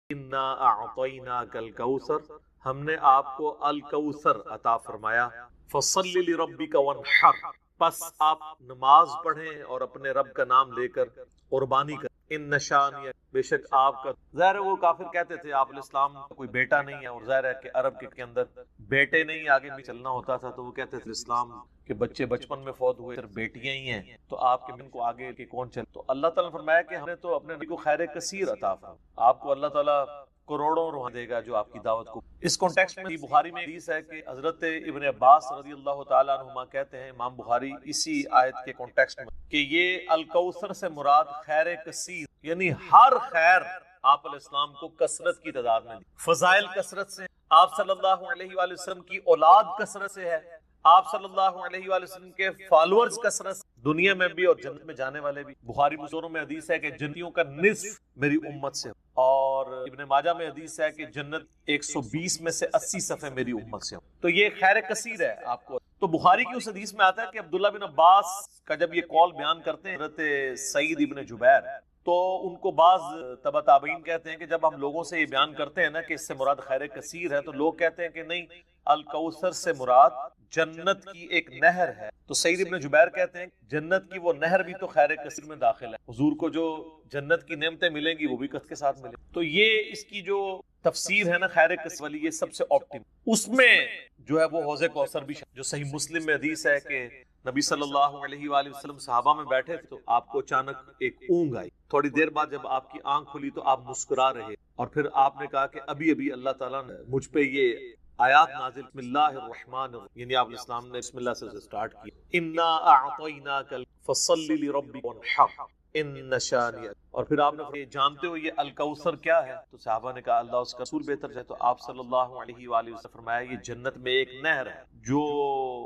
انا اعطیناک الکوثر، ہم نے آپ کو الکوثر عطا فرمایا، فصل لربک وانحر، پس آپ نماز پڑھیں اور اپنے رب کا نام لے کر قربانی کریں، ان نشانیہ، بے شک آپ کا، ظاہر ہے وہ کافر کہتے تھے آپ علیہ السلام کا کوئی بیٹا نہیں ہے، اور ظاہر ہے کہ عرب کے اندر بیٹے نہیں آگے بھی چلنا ہوتا تھا، تو وہ کہتے تھے اسلام کے بچے بچپن میں فوت ہوئے، صرف بیٹیاں ہی ہیں، تو آپ کے من کو آگے کے کون چلے؟ تو اللہ تعالیٰ نے فرمایا کہ ہم نے تو اپنے نبی کو خیر کثیر عطا فرمایا، آپ کو اللہ تعالیٰ کروڑوں روح دے گا جو آپ کی دعوت کو۔ اس کانٹیکسٹ میں بخاری میں حدیث ہے کہ حضرت ابن عباس رضی اللہ تعالیٰ عنہما کہتے ہیں، امام بخاری اسی آیت کے کانٹیکسٹ میں، کہ یہ الکوثر سے مراد خیر کثیر، یعنی ہر خیر آپ علیہ السلام کو کثرت کی تعداد میں دی، فضائل کثرت سے، آپ صلی اللہ علیہ وآلہ وسلم کی اولاد کثرت سے ہے، آپ صلی اللہ علیہ وآلہ وسلم کے فالورز کثرت سے، دنیا میں بھی اور جنت میں جانے والے بھی۔ بخاری مسلم میں حدیث ہے کہ جنتیوں کا نصف میری امت سے، اور ابن ماجہ میں حدیث ہے کہ جنت 120 میں سے 80 صفحے میری امت سے، تو یہ خیر کثیر ہے آپ کو۔ تو بخاری کی اس حدیث میں آتا ہے کہ عبداللہ بن عباس کا جب یہ قول بیان کرتے ہیں حضرت سعید ابن جبیر، تو ان کو بعض تبع تابعین کہتے ہیں کہ جب ہم لوگوں سے یہ بیان کرتے ہیں نا کہ اس سے مراد خیر کثیر ہے، تو لوگ کہتے ہیں کہ نہیں، الکوثر سے مراد جنت کی ایک نہر ہے، تو سعید ابن جبیر کہتے ہیں جنت کی وہ نہر بھی تو خیر کثیر میں داخل ہے، حضور کو جو جنت کی نعمتیں ملیں گی وہ بھی کثرت کے ساتھ ملیں گی۔ تو یہ اس کی جو تفسیر ہے نا خیر کثیر والی، یہ سب سے آپٹیم، اس میں جو ہے وہ حوض کوثر بھی جو صحیح مسلم میں حدیث ہے کہ نبی صلی اللہ علیہ وآلہ وسلم صحابہ میں بیٹھے تھے، تو آپ کو اچانک ایک اونگ آئی، تھوڑی دیر بعد جب آپ کی آنکھ کھلی تو آپ مسکرا رہے، اور پھر آپ نے کہا کہ ابھی ابھی اللہ تعالیٰ نے مجھ پہ یہ آیات نازل، بسم اللہ الرحمن الرحیم، یعنی آپ علیہ السلام نے بسم اللہ سے سٹارٹ کی، انا اعطیناک فصل لربک وانحر ان شانئک، اور پھر آپ نے جانتے ہو یہ الکوثر کیا ہے؟ تو صحابہ نے کہا اللہ اس کا رسول بہتر ہے، تو آپ صلی اللہ علیہ وآلہ وسلم فرمایا یہ جنت میں ایک نہر ہے جو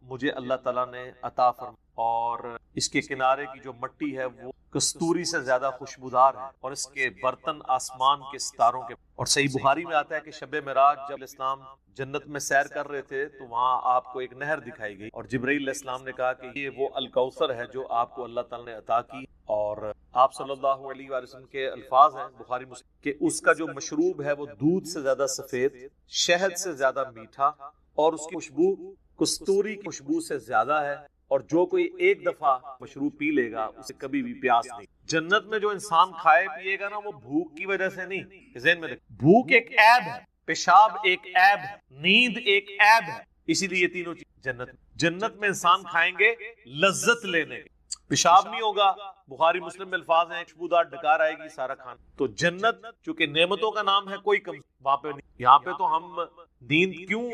مجھے اللہ تعالیٰ نے عطا فرمایا، اور اس کے کنارے کی جو مٹی ہے وہ کستوری سے زیادہ خوشبودار ہے، اور اس کے برتن آسمان کے ستاروں کے، اور صحیح بخاری میں آتا ہے کہ شب معراج جب اسلام جنت میں سیر کر رہے تھے تو وہاں آپ کو ایک نہر دکھائی گئی، اور جبرائیل علیہ السلام نے کہا کہ یہ وہ الکوثر ہے جو آپ کو اللہ تعالیٰ نے عطا کی، اور آپ صلی اللہ علیہ وآلہ وسلم کے الفاظ ہیں بخاری مسلم کہ اس کا جو مشروب ہے وہ دودھ سے زیادہ سفید، شہد سے زیادہ میٹھا، اور اس کی خوشبو کستوری کی خوشبو سے زیادہ ہے، اور جو کوئی ایک دفعہ مشروب پی لے گا اسے کبھی بھی پیاس نہیں۔ جنت میں جو انسان کھائے پیے گا نا وہ بھوک کی وجہ سے نہیں، ذہن میں رکھ، بھوک ایک عیب ہے، پیشاب ایک عیب ہے، نیند ایک عیب ہے، اسی لیے یہ تینوں چیز جنت میں انسان کھائیں گے لذت لینے کے، پیشاب نہیں ہوگا، بخاری مسلم میں الفاظ ہیں خوشبودار ڈکار آئے گی سارا کھانا۔ تو جنت چونکہ نعمتوں کا نام ہے، کوئی کم وہاں پہ نہیں، یہاں پہ تو ہم نیند کیوں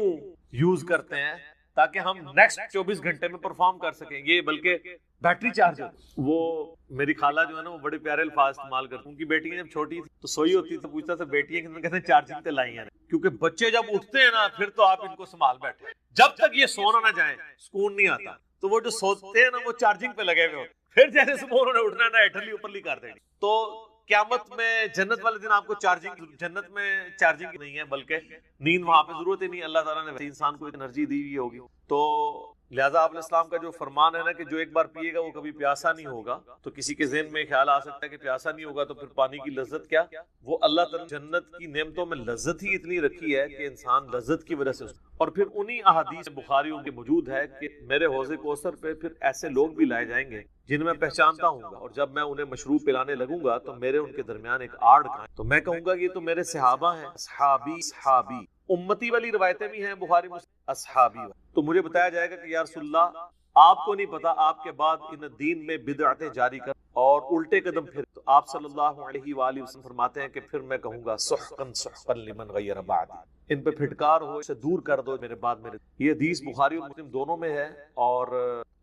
یوز کرتے ہیں؟ تاکہ ہم نیکسٹ 24 گھنٹے میں پرفارم کر سکیں، یہ بلکہ بیٹری چارج ہوتی۔ وہ میری خالہ جو ہے نا وہ بڑے پیارے الفاظ استعمال کرتی، ان کی بیٹیاں جب چھوٹی تھی تو سوئی ہوتی تو پوچھتا تھا بیٹیاں کتنے، کہتے ہیں چارجنگ پہ لائی ہیں، کیونکہ بچے جب اٹھتے ہیں نا پھر تو آپ ان کو سنبھال بیٹھے، جب تک یہ سونا نہ جائیں سکون نہیں آتا، تو وہ جو سوتے ہیں نا وہ چارجنگ پہ لگے ہوئے ہوتے، پھر جیسے صبح انہوں نے اٹھنا ہے نا ایٹھلی اوپرلی کر دینی۔ تو قیامت میں جنت والے دن آپ کو چارجنگ، جنت میں چارجنگ نہیں ہے بلکہ نیند وہاں پہ ضرورت ہی نہیں، اللہ تعالیٰ نے انسان کو ایک انرجی دی ہوئی ہوگی، تو لہٰذا آپ علیہ السلام کا جو فرمان ہے نا کہ جو ایک بار پیے گا وہ کبھی پیاسا نہیں ہوگا، تو کسی کے ذہن میں خیال آ سکتا ہے کہ پیاسا نہیں ہوگا تو پھر پانی کی لذت کیا؟ وہ اللہ تعالیٰ جنت کی نعمتوں میں لذت ہی اتنی رکھی ہے کہ انسان لذت کی وجہ سے، اور پھر انہی احادیث بخاری کے موجود ہے کہ میرے حوض کوثر پہ پھر ایسے لوگ بھی لائے جائیں گے جن میں پہچانتا ہوں گا، اور جب میں انہیں مشروب پلانے لگوں گا تو میرے ان کے درمیان ایک آڑ کھائیں، تو میں کہوں گا یہ تو میرے صحابہ ہیں، صحابی صحابی، امتی والی روایتیں بھی ہیں بخاری مسلم، اصحابی، تو مجھے بتایا جائے گا کہ یا رسول اللہ آپ کو نہیں پتا آپ کے بعد ان دین میں بدعتیں جاری کر اور الٹے قدم پھر، تو آپ صلی اللہ علیہ وآلہ وسلم فرماتے ہیں کہ پھر میں کہوں گا سحقا سحقا لمن غیر بعدی، ان پہ پھٹکار ہو، اسے دور کر دو میرے بعد میرے۔ یہ حدیث بخاری اور مسلم دونوں میں ہے، اور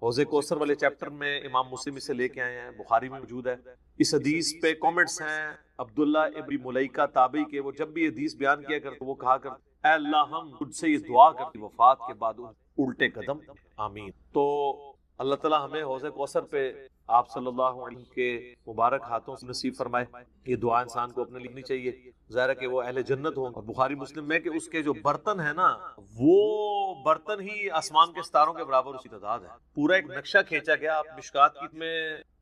حوض کوثر والے چیپٹر میں امام مسلم اسے لے کے آئے ہیں، بخاری میں موجود ہے۔ اس حدیث پہ کامنٹس ہیں عبداللہ ابن ملیکہ تابعی کے، وہ جب بھی یہ حدیث بیان کیا کرتے وہ کہا کرتے اے اللہ ہم تجھ سے یہ دعا کرتی وفات کے بعد الٹے قدم، آمین۔ تو اللہ تعالیٰ ہمیں حوض کوثر پہ آپ صلی اللہ علیہ وسلم کے مبارک ہاتھوں سے نصیب فرمائے، یہ دعا انسان کو اپنے لکھنی چاہیے، ظاہر ہے کہ وہ اہل جنت ہوں، اور بخاری مسلم میں کہ اس کے جو برتن ہیں نا وہ برتن ہی آسمان کے ستاروں کے برابر اسی تعداد ہے، پورا ایک نقشہ کھینچا گیا۔ آپ مشکات کی میں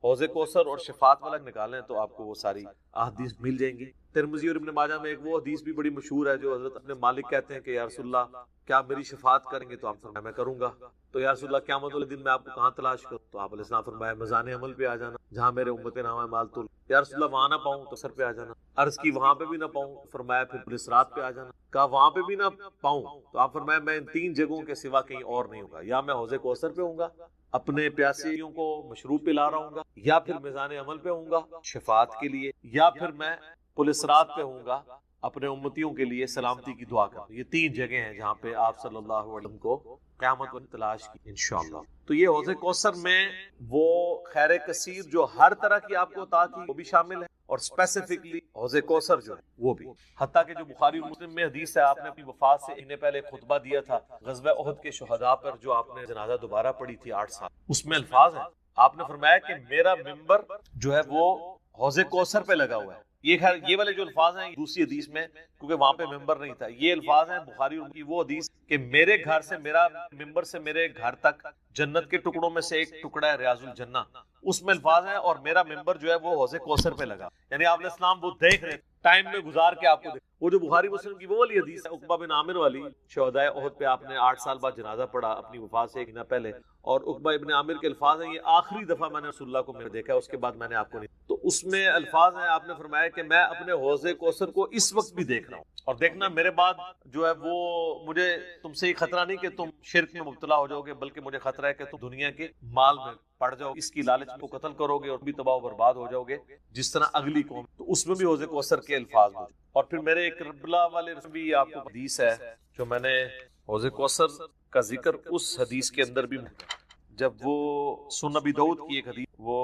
حوض کوثر اور شفاعت والا نکالیں تو آپ کو وہ ساری احادیث مل جائیں گی۔ ترمذی اور ابن ماجہ میں ایک وہ حدیث بھی بڑی مشہور ہے جو حضرت اپنے مالک کہتے ہیں کہ یا رسول اللہ کیا آپ میری شفاعت کریں گے؟ تو آپ فرمایا میں کروں گا. تو یا رسول اللہ قیامت والے دن میں آپ کو کہاں تلاش کروں؟ تو آپ علیہ السلام فرمایا میزان عمل پہ آ جانا جہاں میرے امت نامہ مال تول. یا رسول اللہ وہاں نہ پاؤں تو سر پہ آ جانا. عرض کی وہاں پہ بھی نہ پاؤں، فرمایا پھر پولیس رات پہ آ جانا. کہا وہاں پہ بھی نہ پاؤں تو آپ فرمایا میں ان 3 جگہوں کے سوا کہیں اور نہیں ہوگا، یا میں حوض کوثر پہ ہوں گا اپنے پیاسیوں کو مشروب پلا رہا ہوں گا، یا پھر میزان عمل پہ ہوں گا شفاعت کے لیے، یا پھر میں پولیس رات پہ ہوں گا اپنے امتیوں کے لیے سلامتی کی دعا کر. یہ 3 جگہیں ہیں جہاں پہ آپ صلی اللہ علیہ وسلم کو قیامت کو تلاش کی انشاءاللہ. تو یہ حوض کوثر میں وہ خیر کثیر جو ہر طرح کی آپ کو عطا کی وہ بھی شامل ہے، اور اسپیسیفکلی حوض کوثر جو ہے وہ بھی. حتیٰ کہ جو بخاری اور مسلم میں حدیث ہے، آپ نے اپنی وفات سے ایک پہلے خطبہ دیا تھا غزوہ احد کے شہداء پر جو آپ نے جنازہ دوبارہ پڑھی تھی 8 سال، اس میں الفاظ ہیں آپ نے فرمایا کہ میرا ممبر جو ہے وہ حوض کوثر پہ لگا ہوا ہے. یہ والے جو الفاظ ہیں دوسری حدیث میں، کیونکہ وہاں پہ ممبر نہیں تھا، یہ الفاظ ہیں بخاری کی وہ حدیث کہ میرے گھر سے میرا ممبر سے میرے گھر تک جنت کے ٹکڑوں میں سے ایک ٹکڑا ہے ریاض الجنہ، اس میں الفاظ ہیں اور میرا ممبر جو ہے وہ حوض کوثر پہ لگا. یعنی آپ علیہ السلام وہ دیکھ رہے ٹائم میں گزار کے آپ کو دیکھ. وہ جو بخاری مسلم کی وہ والی حدیث ہے عقبہ بن عامر والی، شہدائے احد پہ آپ نے 8 سال بعد جنازہ پڑھا اپنی وفات سے 1 مہینہ پہلے، اور عقبہ ابن عامر کے الفاظ ہیں یہ آخری دفعہ میں نے رسول اللہ کو میں نے دیکھا ہے، اس کے بعد میں نے آپ کو نہیں. تو اس میں الفاظ ہیں آپ نے فرمایا کہ میں اپنے حوض کوثر کو اس وقت بھی دیکھ رہا ہوں، اور دیکھنا میرے بعد جو ہے وہ مجھے تم سے یہ خطرہ نہیں کہ تم شرک میں مبتلا ہو جاؤ گے، بلکہ مجھے خطرہ ہے کہ تم دنیا کے مال میں پڑ جاؤ، اس کی لالچ کو قتل کرو گے اور بھی تباہ و برباد ہو جاؤ گے جس طرح اگلی قوم. تو اس میں بھی حوض کوثر کے الفاظ موجود. اور پھر میرے ایک ربلا والے بھی آپ کو حدیث ہے جو میں نے حوض کوثر کا ذکر اس حدیث کے اندر بھی، جب وہ سنن ابی داؤد کی ایک حدیث، وہ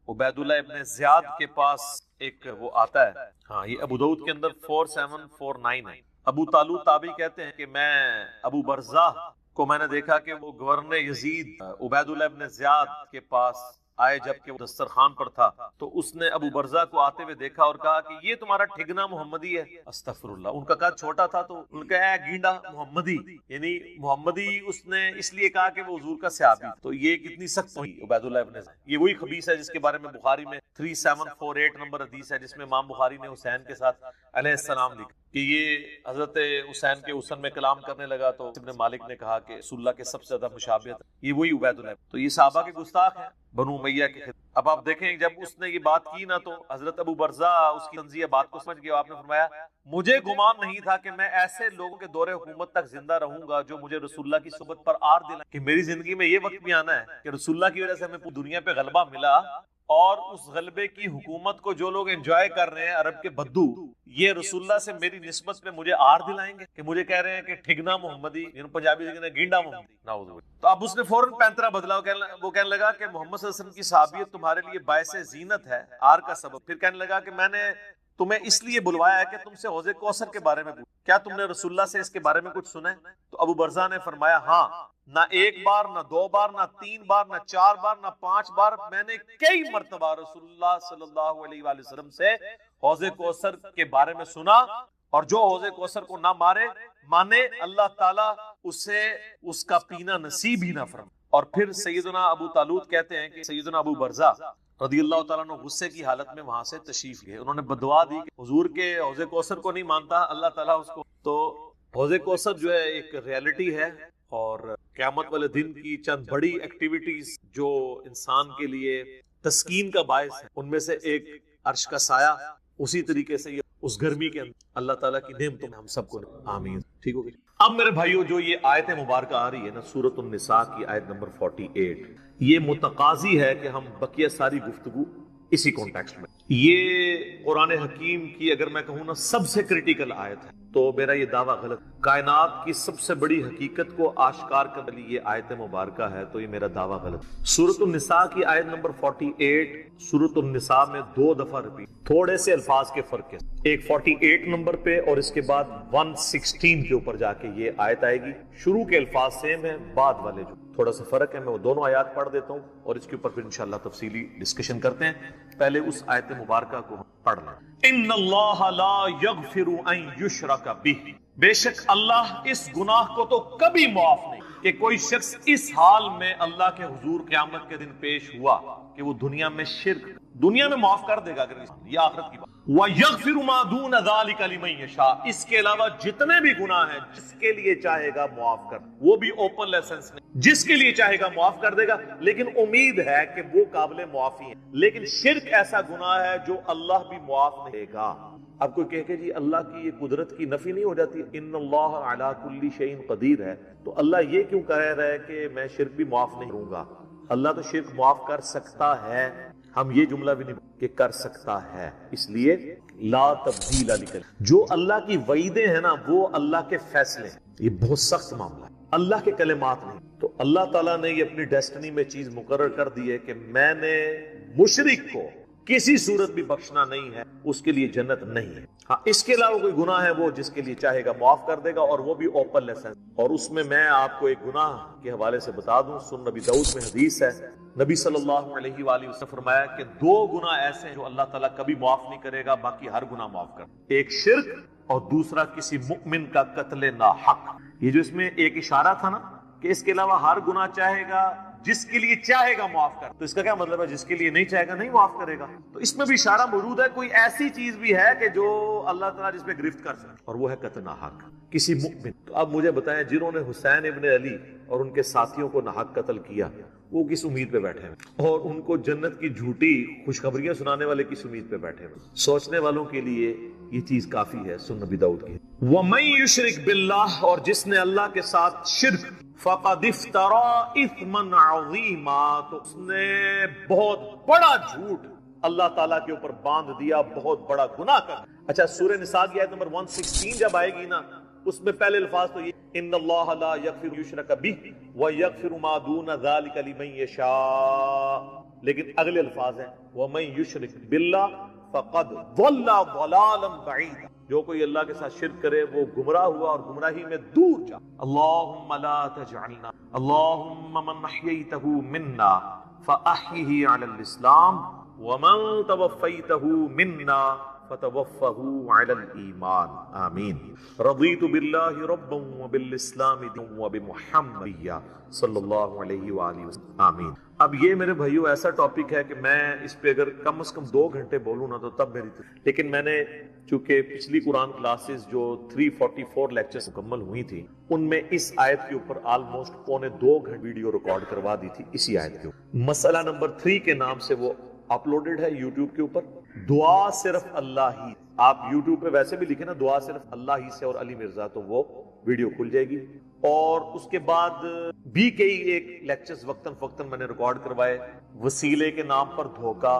عبید اللہ ابن زیاد کے پاس ایک وہ آتا ہے، ہاں یہ ابو داؤد کے اندر 4749 ہے. ابو طالوت تابعی کہتے ہیں کہ میں ابو برزہ کو میں نے دیکھا کہ وہ گورنر یزید عبید اللہ ابن زیاد کے پاس آئے جبکہ وہ دسترخوان پر تھا. تو اس نے ابو برزہ کو آتے ہوئے دیکھا اور کہا کہ یہ تمہارا ٹھگنا محمدی ہے. استغفر اللہ. ان کا قد چھوٹا تھا تو ان کا ہے گینڈا محمدی، یعنی محمدی اس نے اس لیے کہا کہ وہ حضور کا صحابی. تو یہ کتنی سخت ہوئی عبید اللہ ابن زیاد. یہ وہی خبیث ہے جس کے بارے میں بخاری میں 3748 نمبر حدیث ہے، جس میں امام بخاری نے حسین کے ساتھ علیہ السلام لکھا کہ یہ حضرت حسین کے حسن میں کلام کرنے لگا. تو ابن مالک نے کہا کہ رسول اللہ کے سب سے زیادہ مشابہت یہ وہی عبید اللہ. تو یہ صحابہ کے گستاخ ہیں بنو امیہ کے. اب آپ دیکھیں جب اس نے یہ بات کی نا تو حضرت ابو برزہ اس کی تنزیہ بات کو سمجھ گیا. آپ نے فرمایا مجھے گمان نہیں تھا کہ میں ایسے لوگوں کے دور حکومت تک زندہ رہوں گا جو مجھے رسول اللہ کی صحبت پر آر دلائیں، کہ میری زندگی میں یہ وقت بھی آنا ہے کہ رسول اللہ کی وجہ سے ہمیں پوری دنیا پہ غلبہ ملا، اور اس غلبے کی حکومت کو جو لوگ انجوائے کر رہے ہیں عرب کے بدو، یہ رسول اللہ سے میری نسبت پہ مجھے آر دلائیں گے کہ مجھے کہہ رہے ہیں کہ ٹھگنا محمدی، پنجابی سے گینڈا محمدی. نعوذ باللہ. تو اب اس نے فوراً پینترا بدلا. وہ کہنے لگا کہ محمد صلی اللہ علیہ وسلم کی صحابیت تمہارے لیے باعث زینت ہے، آر کا سبب. پھر کہنے لگا کہ میں نے تمہیں اس لیے بلوایا ہے کہ تم سے حوض کوثر کے بارے میں پوچھ، کیا تم نے رسول اللہ سے اس کے بارے میں کچھ سنا ہے؟ تو ابو برزہ نے فرمایا ہاں، نہ 1 بار، نہ 2 بار، نہ 3 بار، نہ 4 بار، نہ 5 بار، میں نے کئی مرتبہ رسول اللہ صلی اللہ علیہ وآلہ وسلم سے حوض کوثر کے بارے میں سنا، اور جو حوض کوثر کو نہ مانے اللہ تعالیٰ اسے اس کا پینا نصیب ہی نہ فرمائے. اور پھر سیدنا ابو طالوت کہتے ہیں کہ سیدنا ابو برزہ رضی اللہ تعالیٰ عنہ غصے کی حالت میں وہاں سے تشریف گئے. انہوں نے بدعا دی کہ حضور کے حوض کوثر کو نہیں مانتا اللہ تعالیٰ اس کو. تو حوض کوثر جو ہے ایک ریالٹی ہے، اور قیامت والے دن کی چند بڑی ایکٹیویٹیز جو انسان کے لیے تسکین کا باعث ہے، ان میں سے ایک عرش کا سایہ. اسی طریقے سے یہ اس گرمی کے اندر اللہ تعالیٰ کی نعمتوں میں ہم سب کو آمین. ٹھیک ہو گئی. اب میرے بھائیو جو یہ آیت مبارکہ آ رہی ہے نا سورۃ النساء کی آیت نمبر 48، یہ متقاضی ہے کہ ہم بقیہ ساری گفتگو اسی کانٹیکسٹ میں. یہ قرآن حکیم کی اگر میں کہوں نا سب سے کریٹیکل آیت ہے، تو میرا یہ دعویٰ غلط. کائنات کی سب سے بڑی حقیقت کو آشکار کرنے کے لیے یہ آیت مبارکہ ہے، تو یہ میرا دعویٰ غلط. سورۃ النساء کی آیت نمبر 48 سورۃ النساء میں 2 دفعہ ریپیٹ، تھوڑے سے الفاظ کے فرق ہے. ایک 48 نمبر پہ اور اس کے بعد 116 کے اوپر جا کے یہ آیت آئے گی. شروع کے الفاظ سیم ہیں، بعد والے جو تھوڑا سا فرق ہے، میں وہ دونوں آیات پڑھ دیتا ہوں اور اس کے اوپر پھر انشاءاللہ تفصیلی ڈسکشن کرتے ہیں. پہلے اس آیت مبارکہ کو پڑھ لیں. ان اللہ لا یغفر ان یشرک بہ، بے شک اللہ اس گناہ کو تو کبھی معاف نہیں. کہ کوئی شخص اس حال میں اللہ کے حضور قیامت کے دن پیش ہوا کہ وہ دنیا میں شرک، دنیا میں معاف کر دے گا اگر یہ آخرت کی بات، وَيَغْفِرُ مَا دُونَ ذَلِكَ لِمَن يَشَاءُ، اس کے علاوہ جتنے بھی گناہ ہیں جس کے لیے چاہے گا معاف کر، وہ بھی اوپن لائسنس نہیں، جس کے لیے چاہے گا معاف کر دے گا، لیکن امید ہے کہ وہ قابل معافی ہیں۔ لیکن شرک ایسا گناہ ہے جو اللہ بھی معاف نہیں دے گا۔ اب کوئی کہے کہ جی اللہ کی یہ قدرت کی نفی نہیں ہو جاتی، ان اللہ علی کل شیء قدیر ہے، تو اللہ یہ کیوں کہہ رہا ہے کہ میں شرک بھی معاف نہیں کروں گا؟ اللہ تو شرک معاف کر سکتا ہے، ہم یہ جملہ بھی نہیں کہ کر سکتا ہے، اس لیے لا تبدیل لکلمات، جو اللہ کی وعیدیں ہیں نا وہ اللہ کے فیصلے ہیں، یہ بہت سخت معاملہ ہے، اللہ کے کلمات نہیں۔ تو اللہ تعالیٰ نے یہ اپنی ڈیسٹنی میں چیز مقرر کر دی ہے کہ میں نے مشرک کو کسی صورت بھی بخشنا نہیں ہے، اس کے لیے جنت نہیں ہے۔ ہاں اس کے علاوہ کوئی گناہ ہے وہ جس کے لیے چاہے گا معاف کر دے گا، اور وہ بھی اوپن لائسنس۔ اور اس میں آپ کو ایک گناہ کے حوالے سے بتا دوں، سن نبی داؤد میں حدیث ہے، نبی صلی اللہ علیہ وآلہ وسلم فرمایا کہ 2 گناہ ایسے ہیں جو اللہ تعالیٰ کبھی معاف نہیں کرے گا، باقی ہر گناہ معاف کر، ایک شرک اور دوسرا کسی مؤمن کا قتل ناحق۔ یہ جو اس میں ایک اشارہ تھا نا کہ اس کے علاوہ ہر گناہ چاہے گا، جس کے لیے چاہے گا معاف کر، تو اس کا کیا مطلب ہے؟ جس کے لیے نہیں چاہے گا نہیں معاف کرے گا۔ تو اس میں بھی اشارہ موجود ہے، کوئی ایسی چیز بھی ہے کہ جو اللہ تعالیٰ جس پہ گرفت کر سکے، اور وہ ہے قتل ناحق کسی مؤمن۔ تو اب مجھے بتائیں، جنہوں نے حسین ابن علی اور ان کے ساتھیوں کو ناحق قتل کیا، وہ کس امید پہ بیٹھے ہیں؟ اور ان کو جنت کی جھوٹی خوشخبریاں سنانے والے کس امید پہ بیٹھے ہیں؟ سوچنے والوں کے لیے یہ چیز کافی ہے۔ سن نبی داؤد کی، وَمَن يُشْرِكْ بِاللَّهِ، اور جس نے اللہ کے ساتھ شرک، فَقَدِ افْتَرَىٰ إِثْمًا عَظِيمًا، تو اس نے بہت بڑا جھوٹ اللہ تعالیٰ کے اوپر باندھ دیا، بہت بڑا گناہ کر۔ اچھا سورہ نساء کی آیت نمبر 116 جب آئے گی نا، اس میں پہلے الفاظ تو یہ ان اللہ لا یغفر یشرک بہ ویغفر ما دون ذلک لمن یشاء، لیکن اگلے الفاظ ہیں ومن یشرک باللہ فقد ضل ضلالا بعیدا، جو کوئی اللہ کے ساتھ شرک کرے وہ گمراہ ہوا اور گمراہی میں دور جا۔ اللہم لا تجعلنا، اللہم من احییتہ منا فاحیہ علی الاسلام ومن توفیتہ منا فتوفہ علی الایمان، آمین۔ رضیت باللہ ربا وبالاسلام دینا وبمحمد صلی اللہ علیہ وآلہ وسلم، آمین۔ اب یہ میرے بھائیو ایسا ٹاپک ہے کہ میں اس پہ اگر کم از کم 2 گھنٹے بولوں نا تو تب میری لیکن میں نے چونکہ پچھلی قرآن کلاسز جو 344 لیکچرز مکمل ہوئی تھی، ان میں اس آیت کے اوپر آلموسٹ 1.25 گھنٹے ویڈیو ریکارڈ کروا دی تھی اسی آیت کے اوپر۔ مسئلہ نمبر 3 کے نام سے وہ اپلوڈڈ ہے یوٹیوب کے اوپر، دعا صرف اللہ ہی، آپ یوٹیوب پہ ویسے بھی لکھیں نا دعا صرف اللہ ہی سے اور علی مرزا، تو وہ ویڈیو کھل جائے گی۔ اور اس کے بعد بھی کئی ایک لیکچرز وقتاً فوقتاً میں نے ریکارڈ کروائے، وسیلے کے نام پر دھوکہ،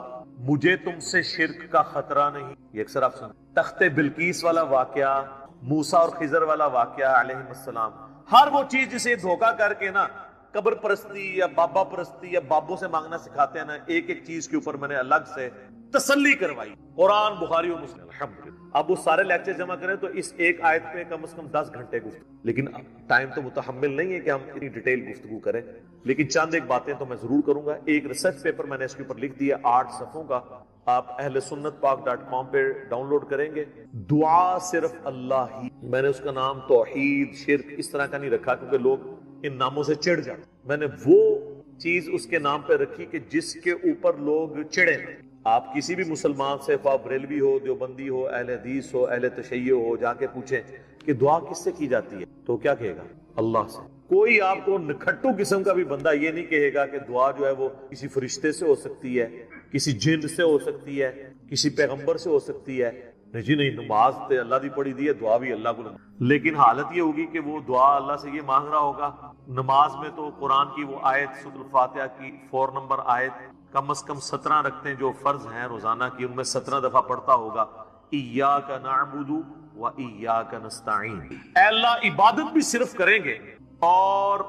مجھے تم سے شرک کا خطرہ نہیں، یہ اکثر آپ سنیں، تخت بلقیس والا واقعہ، موسیٰ اور خضر والا واقعہ علیہ السلام، ہر وہ چیز جسے دھوکہ کر کے نا قبر پرستی یا بابا پرستی یا بابوں سے مانگنا سکھاتے ہیں نا، ایک ایک چیز کے اوپر میں نے الگ سے تسلی کروائی، قرآن بخاری اور مسلم، الحمدللہ۔ اب وہ سارے لیکچر جمع کریں تو اس ایک آیت پہ کم از کم 10 گھنٹے گفتگو، لیکن ٹائم تو متحمل نہیں ہے کہ ہم اتنی ڈیٹیل گفتگو کریں، لیکن چند ایک باتیں تو میں ضرور کروں گا۔ ایک ریسرچ پیپر میں نے اس کے اوپر لکھ دیا 8 صفحوں کا، آپ اہل سنت پاک.com پہ ڈاؤن لوڈ کریں گے، دعا صرف اللہ ہی، میں نے اس کا نام توحید شرک اس طرح کا نہیں رکھا کیونکہ لوگ ان ناموں سے چڑھ جاتے، میں نے وہ چیز اس کے نام پہ رکھی کہ جس کے اوپر لوگ چڑھیں۔ آپ کسی بھی مسلمان سے، خواہ بریلوی ہو، دیوبندی ہو، اہل حدیث ہو، اہل تشیع ہو، جا کے پوچھیں کہ دعا کس سے کی جاتی ہے تو کیا کہے گا؟ اللہ سے۔ کوئی آپ کو نکھٹو قسم کا بھی بندہ یہ نہیں کہے گا کہ دعا جو ہے وہ کسی فرشتے سے ہو سکتی ہے، کسی جن سے ہو سکتی ہے، کسی پیغمبر سے ہو سکتی ہے، نہیں جی نہیں، نماز تے اللہ دی پڑھی دی ہے، دعا بھی اللہ کو، لیکن حالت یہ ہوگی کہ وہ دعا اللہ سے یہ مانگ رہا ہوگا، نماز میں تو قرآن کی وہ آیت سورۃ الفاتحہ کی 4 نمبر آیت کم از کم 17 رکھتے ہیں جو فرض ہیں روزانہ کی، ان میں 17 دفعہ پڑھتا ہوگا، ایاک نعبد و ایاک نستعین، اے اللہ عبادت بھی صرف کریں گے اور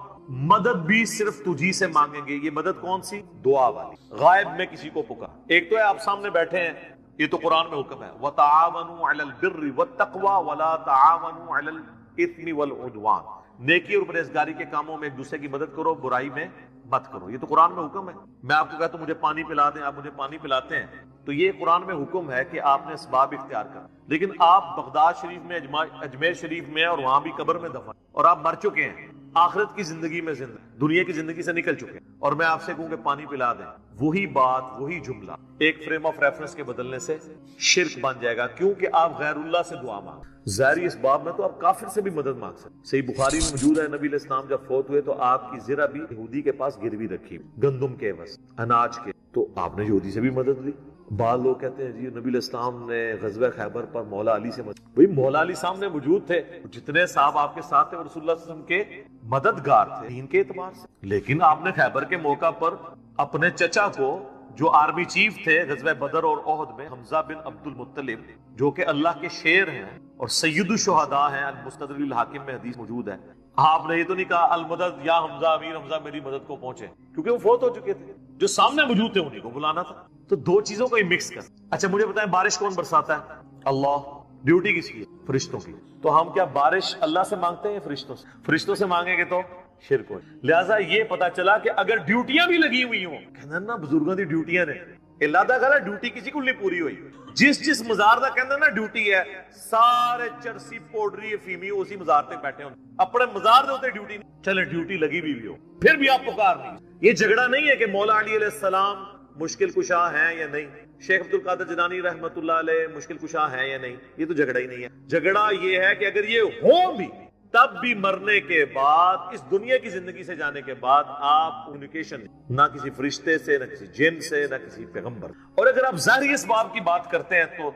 مدد بھی صرف تجھی سے مانگیں گے۔ یہ مدد کون سی؟ دعا والی، غائب میں کسی کو پکار۔ ایک تو ہے آپ سامنے بیٹھے ہیں، یہ تو قرآن میں حکم ہے وَتَعَاوَنُوا عَلَى الْبِرِّ وَالتَّقْوَى وَلَا تَعَاوَنُوا عَلَى الْإِثْمِ وَالْعُدْوَانِ، نیکی اور پرہیزگاری کے کاموں میں ایک دوسرے کی مدد کرو، برائی میں مت کرو، یہ تو قرآن میں حکم ہے۔ میں آپ کو کہتا ہوں مجھے پانی پلا دیں، آپ مجھے پانی پلاتے ہیں، تو یہ قرآن میں حکم ہے کہ آپ نے اسباب اختیار کرنا، لیکن آپ بغداد شریف میں، اجمیر شریف میں اور وہاں بھی قبر میں دفن اور آپ مر چکے ہیں، آخرت کی زندگی میں زندہ، دنیا کی زندگی سے نکل چکے، اور میں آپ سے کہوں کہ پانی پلا دیں، وہی بات وہی جملہ ایک فریم آف ریفرنس کے بدلنے سے شرک بن جائے گا، کیونکہ آپ غیر اللہ سے دعا مانگ، ظاہری اس باب میں تو آپ کافر سے بھی مدد مانگ سکتے۔ صحیح بخاری میں موجود ہے، نبی علیہ السلام جب فوت ہوئے تو آپ کی زرہ بھی یہودی کے پاس گروی رکھی، گندم کے عوض، اناج کے، تو آپ نے یہودی سے بھی مدد لی۔ بعض لوگ کہتے ہیں جی نبی علیہ السلام نے غزوہ خیبر پر مولا علی سے مدد، بھئی مولا علی سامنے موجود تھے، جتنے صاحب آپ کے ساتھ تھے وہ رسول اللہ صلی اللہ علیہ وسلم کے مددگار تھے دین کے اعتبار سے، لیکن آپ نے خیبر کے موقع پر اپنے چچا کو جو آرمی چیف تھے غزوہ بدر اور احد میں، حمزہ بن عبد المطلب، جو کہ اللہ کے شیر ہیں اور سید الشہداء ہیں، المستدرک الحاکم میں حدیث موجود ہے، آپ نے یہ تو نہیں کہا المدد یا حمزہ، امیر حمزہ میری مدد کو پہنچے، کیونکہ وہ فوت ہو چکے تھے، جو سامنے موجود تھے انہیں کو بلانا تھا۔ تو دو چیزوں کو ہی مکس کر۔ اچھا مجھے بتائیں بارش کون برساتا ہے؟ اللہ۔ ڈیوٹی کس کی ہے؟ فرشتوں کی۔ تو ہم کیا بارش اللہ سے مانگتے ہیں یا فرشتوں سے؟ فرشتوں سے مانگیں گے تو شرک ہو۔ لہٰذا یہ پتا چلا کہ اگر ڈیوٹیاں بھی لگی ہوئی ہوں، کہنا نا بزرگوں دی ڈیوٹیاں نے، اللہ دا گلا ڈیوٹی کسی کو نہیں پوری ہوئی، جس مزار دا کہنا نا ڈیوٹی ہے، سارے چرسی پوڈری افیمی اسی مزار تے بیٹھے ہوں، اپنے مزار دے ہوتے ڈیوٹی نہیں، چلے ڈیوٹی لگی بھی ہو پھر بھی آپ پکار نہیں۔ یہ جھگڑا نہیں ہے کہ مولا علی علیہ السلام مشکل کشا ہیں یا نہیں، شیخ عبد القادر جیلانی رحمت اللہ علیہ مشکل کشا ہیں یا نہیں، یہ تو جھگڑا ہی نہیں ہے۔ جھگڑا یہ ہے کہ اگر یہ ہو بھی تب بھی مرنے کے بعد، اس دنیا کی زندگی سے جانے کے بعد آپ کمیونیکیشن نہ کسی فرشتے سے، نہ کسی جن سے، نہ کسی پیغمبر۔ اور اگر آپ ظاہری اسباب کی بات کرتے ہیں تو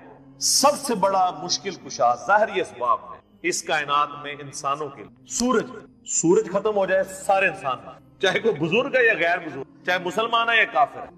سب سے بڑا مشکل کشا ظاہری اسباب ہے اس کائنات میں انسانوں کے لیے۔ سورج ختم ہو جائے سارے انسان، چاہے کوئی بزرگ ہے یا غیر بزرگ، چاہے مسلمان ہے یا کافر ہے،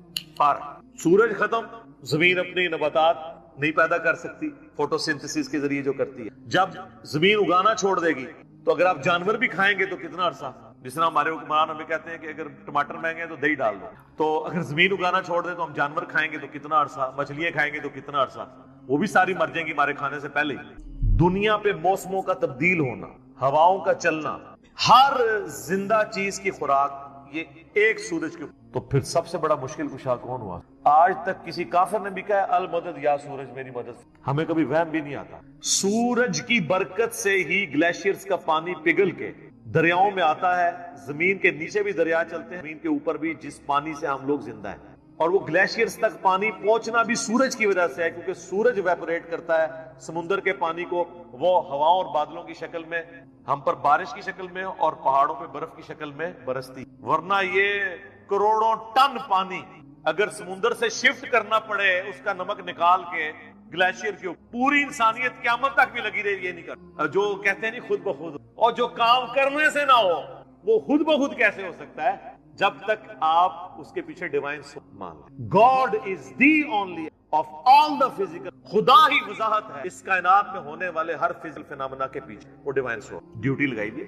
سورج ختم، زمین اپنی نباتات نہیں پیدا کر سکتی فوٹو سنتھسس کے ذریعے جو کرتی ہے، جب زمین اگانا چھوڑ دے گی تو اگر آپ جانور بھی کھائیں گے تو کتنا عرصہ، جس طرح ہمارے حکمران ہمیں کہتے ہیں کہ اگر ٹماٹر مہنگے ہیں تو دہی ڈال دو، تو اگر زمین اگانا چھوڑ دیں تو ہم جانور کھائیں گے تو کتنا عرصہ، مچھلیاں کھائیں گے تو کتنا عرصہ، وہ بھی ساری مر جائیں گی ہمارے کھانے سے پہلے ہی۔ دنیا پہ موسموں کا تبدیل ہونا، ہواؤں کا چلنا، ہر زندہ چیز کی خوراک، یہ ایک سورج کے، تو پھر سب سے بڑا مشکل کشا کون ہوا؟ آج تک کسی کافر نے بھی کہا ہے المدد یا سورج میری مدد، ہمیں کبھی وہم بھی نہیں آتا۔ سورج کی برکت سے ہی گلیشیئرز کا پانی پگھل کے دریاؤں میں آتا ہے، زمین کے نیچے بھی دریا چلتے ہیں، زمین کے اوپر بھی، جس پانی سے ہم لوگ زندہ ہیں، اور وہ گلیشیئرز تک پانی پہنچنا بھی سورج کی وجہ سے ہے، کیونکہ سورج ایویپوریٹ کرتا ہے سمندر کے پانی کو، وہ ہواؤں اور بادلوں کی شکل میں ہم پر بارش کی شکل میں اور پہاڑوں پہ برف کی شکل میں برستی، ورنہ یہ کروڑوں ٹن پانی اگر سمندر سے شفٹ کرنا پڑے اس کا نمک نکال کے گلیشیئر کی، پوری انسانیت قیامت تک بھی لگی رہی، یہ نہیں کرتا۔ جو کہتے ہیں نہیں خود بخود، اور جو کام کرنے سے نہ ہو وہ خود بخود کیسے ہو سکتا ہے؟ جب تک آپ اس کے پیچھے ڈیوائن سورس مانتے۔ God is the only of all the physical, خدا ہی وضاحت ہے اس کائنات میں ہونے والے ہر فزیکل فینامنا کے پیچھے، وہ ڈیوائن سورس۔ ڈیوٹی لگائی دی،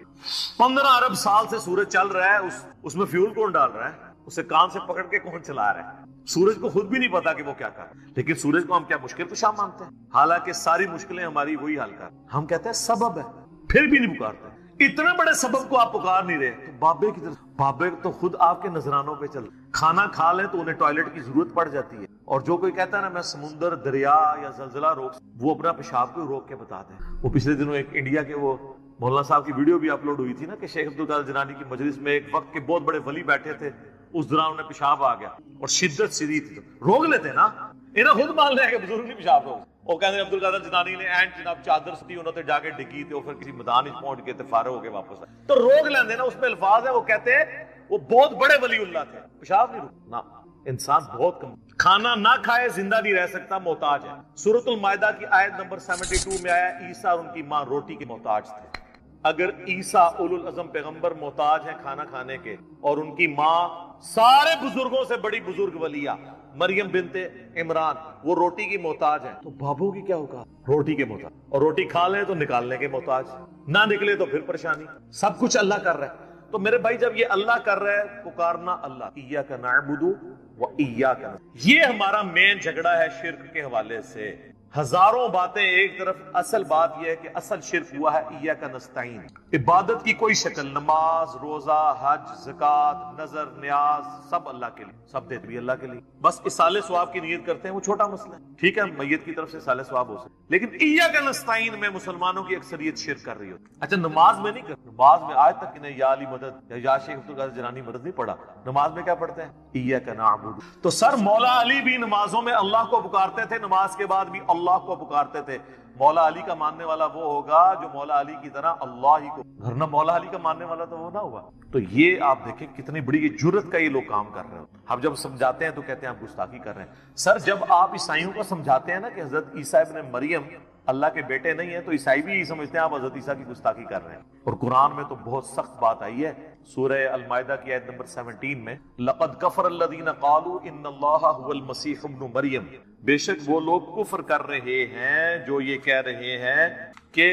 15 ارب سال سے سورج چل رہا ہے، اس میں فیول کون ڈال رہا ہے؟ اسے کان سے پکڑ کے کون چلا رہا ہے؟ سورج کو خود بھی نہیں پتا کہ وہ کیا کر رہا ہے، لیکن سورج کو ہم کیا مشکل کشا مانتے ہیں، حالانکہ ساری مشکلیں ہماری وہی حل کر، ہم کہتے ہیں سبب ہے، پھر بھی نہیں پکارتے۔ اتنے بڑے سبب کو آپ پکار نہیں رہے تو بابے کی طرف، بابے تو خود آپ کے نذرانوں پہ چل، کھانا کھا لیں تو انہیں ٹوائلٹ کی ضرورت پڑ جاتی ہے، اور جو کوئی کہتا ہے نا میں سمندر، دریا یا زلزلہ روک، وہ اپنا پیشاب کو روک کے بتاتے ہیں۔ وہ پچھلے دنوں ایک انڈیا کے وہ مولانا صاحب کی ویڈیو بھی اپلوڈ ہوئی تھی نا کہ شیخ عبد القادر جیلانی کی مجلس میں ایک وقت کے بہت بڑے ولی بیٹھے تھے، اس دوران انہیں پیشاب آ گیا اور شدت شدید تھی، روک لیتے نا، انہیں خود مان لیا کہ بزرگ نہیں پیشاب روک، وہ کہتے ہیں عبد القادر جیلانی نے اینڈ جناب چادر ستی انہوں نے جا کے ڈگی تھی، پھر کسی میدان پہنچ گئے تھے، فارغ ہو کے واپس آئے، تو روک لیندے نا، اس میں الفاظ ہے، وہ کہتے ہیں وہ بہت بڑے ولی اللہ تھے، پیشاب نہیں روکنا، انسان بہت کم، کھانا نہ کھائے زندہ نہیں رہ سکتا، محتاج ہے۔ سورۃ المائدہ کی آیت نمبر 72 میں آیا عیسیٰ اور ان کی ماں روٹی کے محتاج تھے۔ اگر عیسیٰ اولو العزم پیغمبر محتاج ہیں کھانا کھانے کے، اور ان کی ماں سارے بزرگوں سے بڑی بزرگ ولیہ مریم بنت عمران وہ روٹی کی محتاج ہیں، تو بابوں کی کیا ہوگا؟ روٹی کے محتاج، اور روٹی کھا لیں تو نکالنے کے محتاج، نہ نکلے تو پھر پریشانی، سب کچھ اللہ کر رہا ہے۔ تو میرے بھائی جب یہ اللہ کر رہا ہے، پکارنا اللہ، ایاک نعبد و ایاک نستعین، یہ ہمارا مین جھگڑا ہے شرک کے حوالے سے۔ ہزاروں باتیں ایک طرف، اصل بات یہ ہے کہ اصل شرک ہوا ہے ایاک نستعین. عبادت کی کوئی شکل، نماز، روزہ، حج، زکات، نظر، نیاز، سب اللہ کے لیے، سب دیتے بھی اللہ کے لیے. بس اصالہ ثواب کی نیت کرتے ہیں، وہ چھوٹا مسئلہ ہے. ٹھیک ہے، میت کی طرف سے اصالہ ثواب ہو سکتا، لیکن ایاک نستعین میں مسلمانوں کی اکثریت شرک کر رہی ہوتی. اچھا نماز میں نہیں کرتے، نماز میں آج تک انہیں یا علی مدد یا شیخ عبدالقادر جیلانی مدد نہیں پڑھا. نماز میں کیا پڑھتے ہیں؟ ایاک نعبد. تو سر مولا علی بھی نمازوں میں اللہ کو پکارتے تھے، نماز کے بعد بھی اللہ کو پکارتے تھے. مولا علی کا ماننے والا وہ ہوگا جو مولا علی کی طرح اللہ ہی کو، ورنہ مولا علی کا ماننے والا تو وہ نہ ہوا. تو یہ آپ دیکھیں کتنی بڑی جرت کا یہ لوگ کام کر رہے ہیں. ہم جب سمجھاتے ہیں تو کہتے ہیں آپ گستاخی کر رہے ہیں. سر جب آپ عیسائیوں کو سمجھاتے ہیں نا کہ حضرت عیسیٰ ابن مریم اللہ کے بیٹے نہیں ہیں، تو عیسائی بھی یہی سمجھتے ہیں آپ حضرت عیسیٰ کی گستاخی کر رہے ہیں. اور قرآن میں تو بہت سخت بات آئی ہے، سورہ المائدہ کی آیت نمبر 17 میں، لقد کفر الذین قالوا ان اللہ هو المسیح ابن مریم. بے شک وہ لوگ کفر کر رہے ہیں جو یہ کہہ رہے ہیں کہ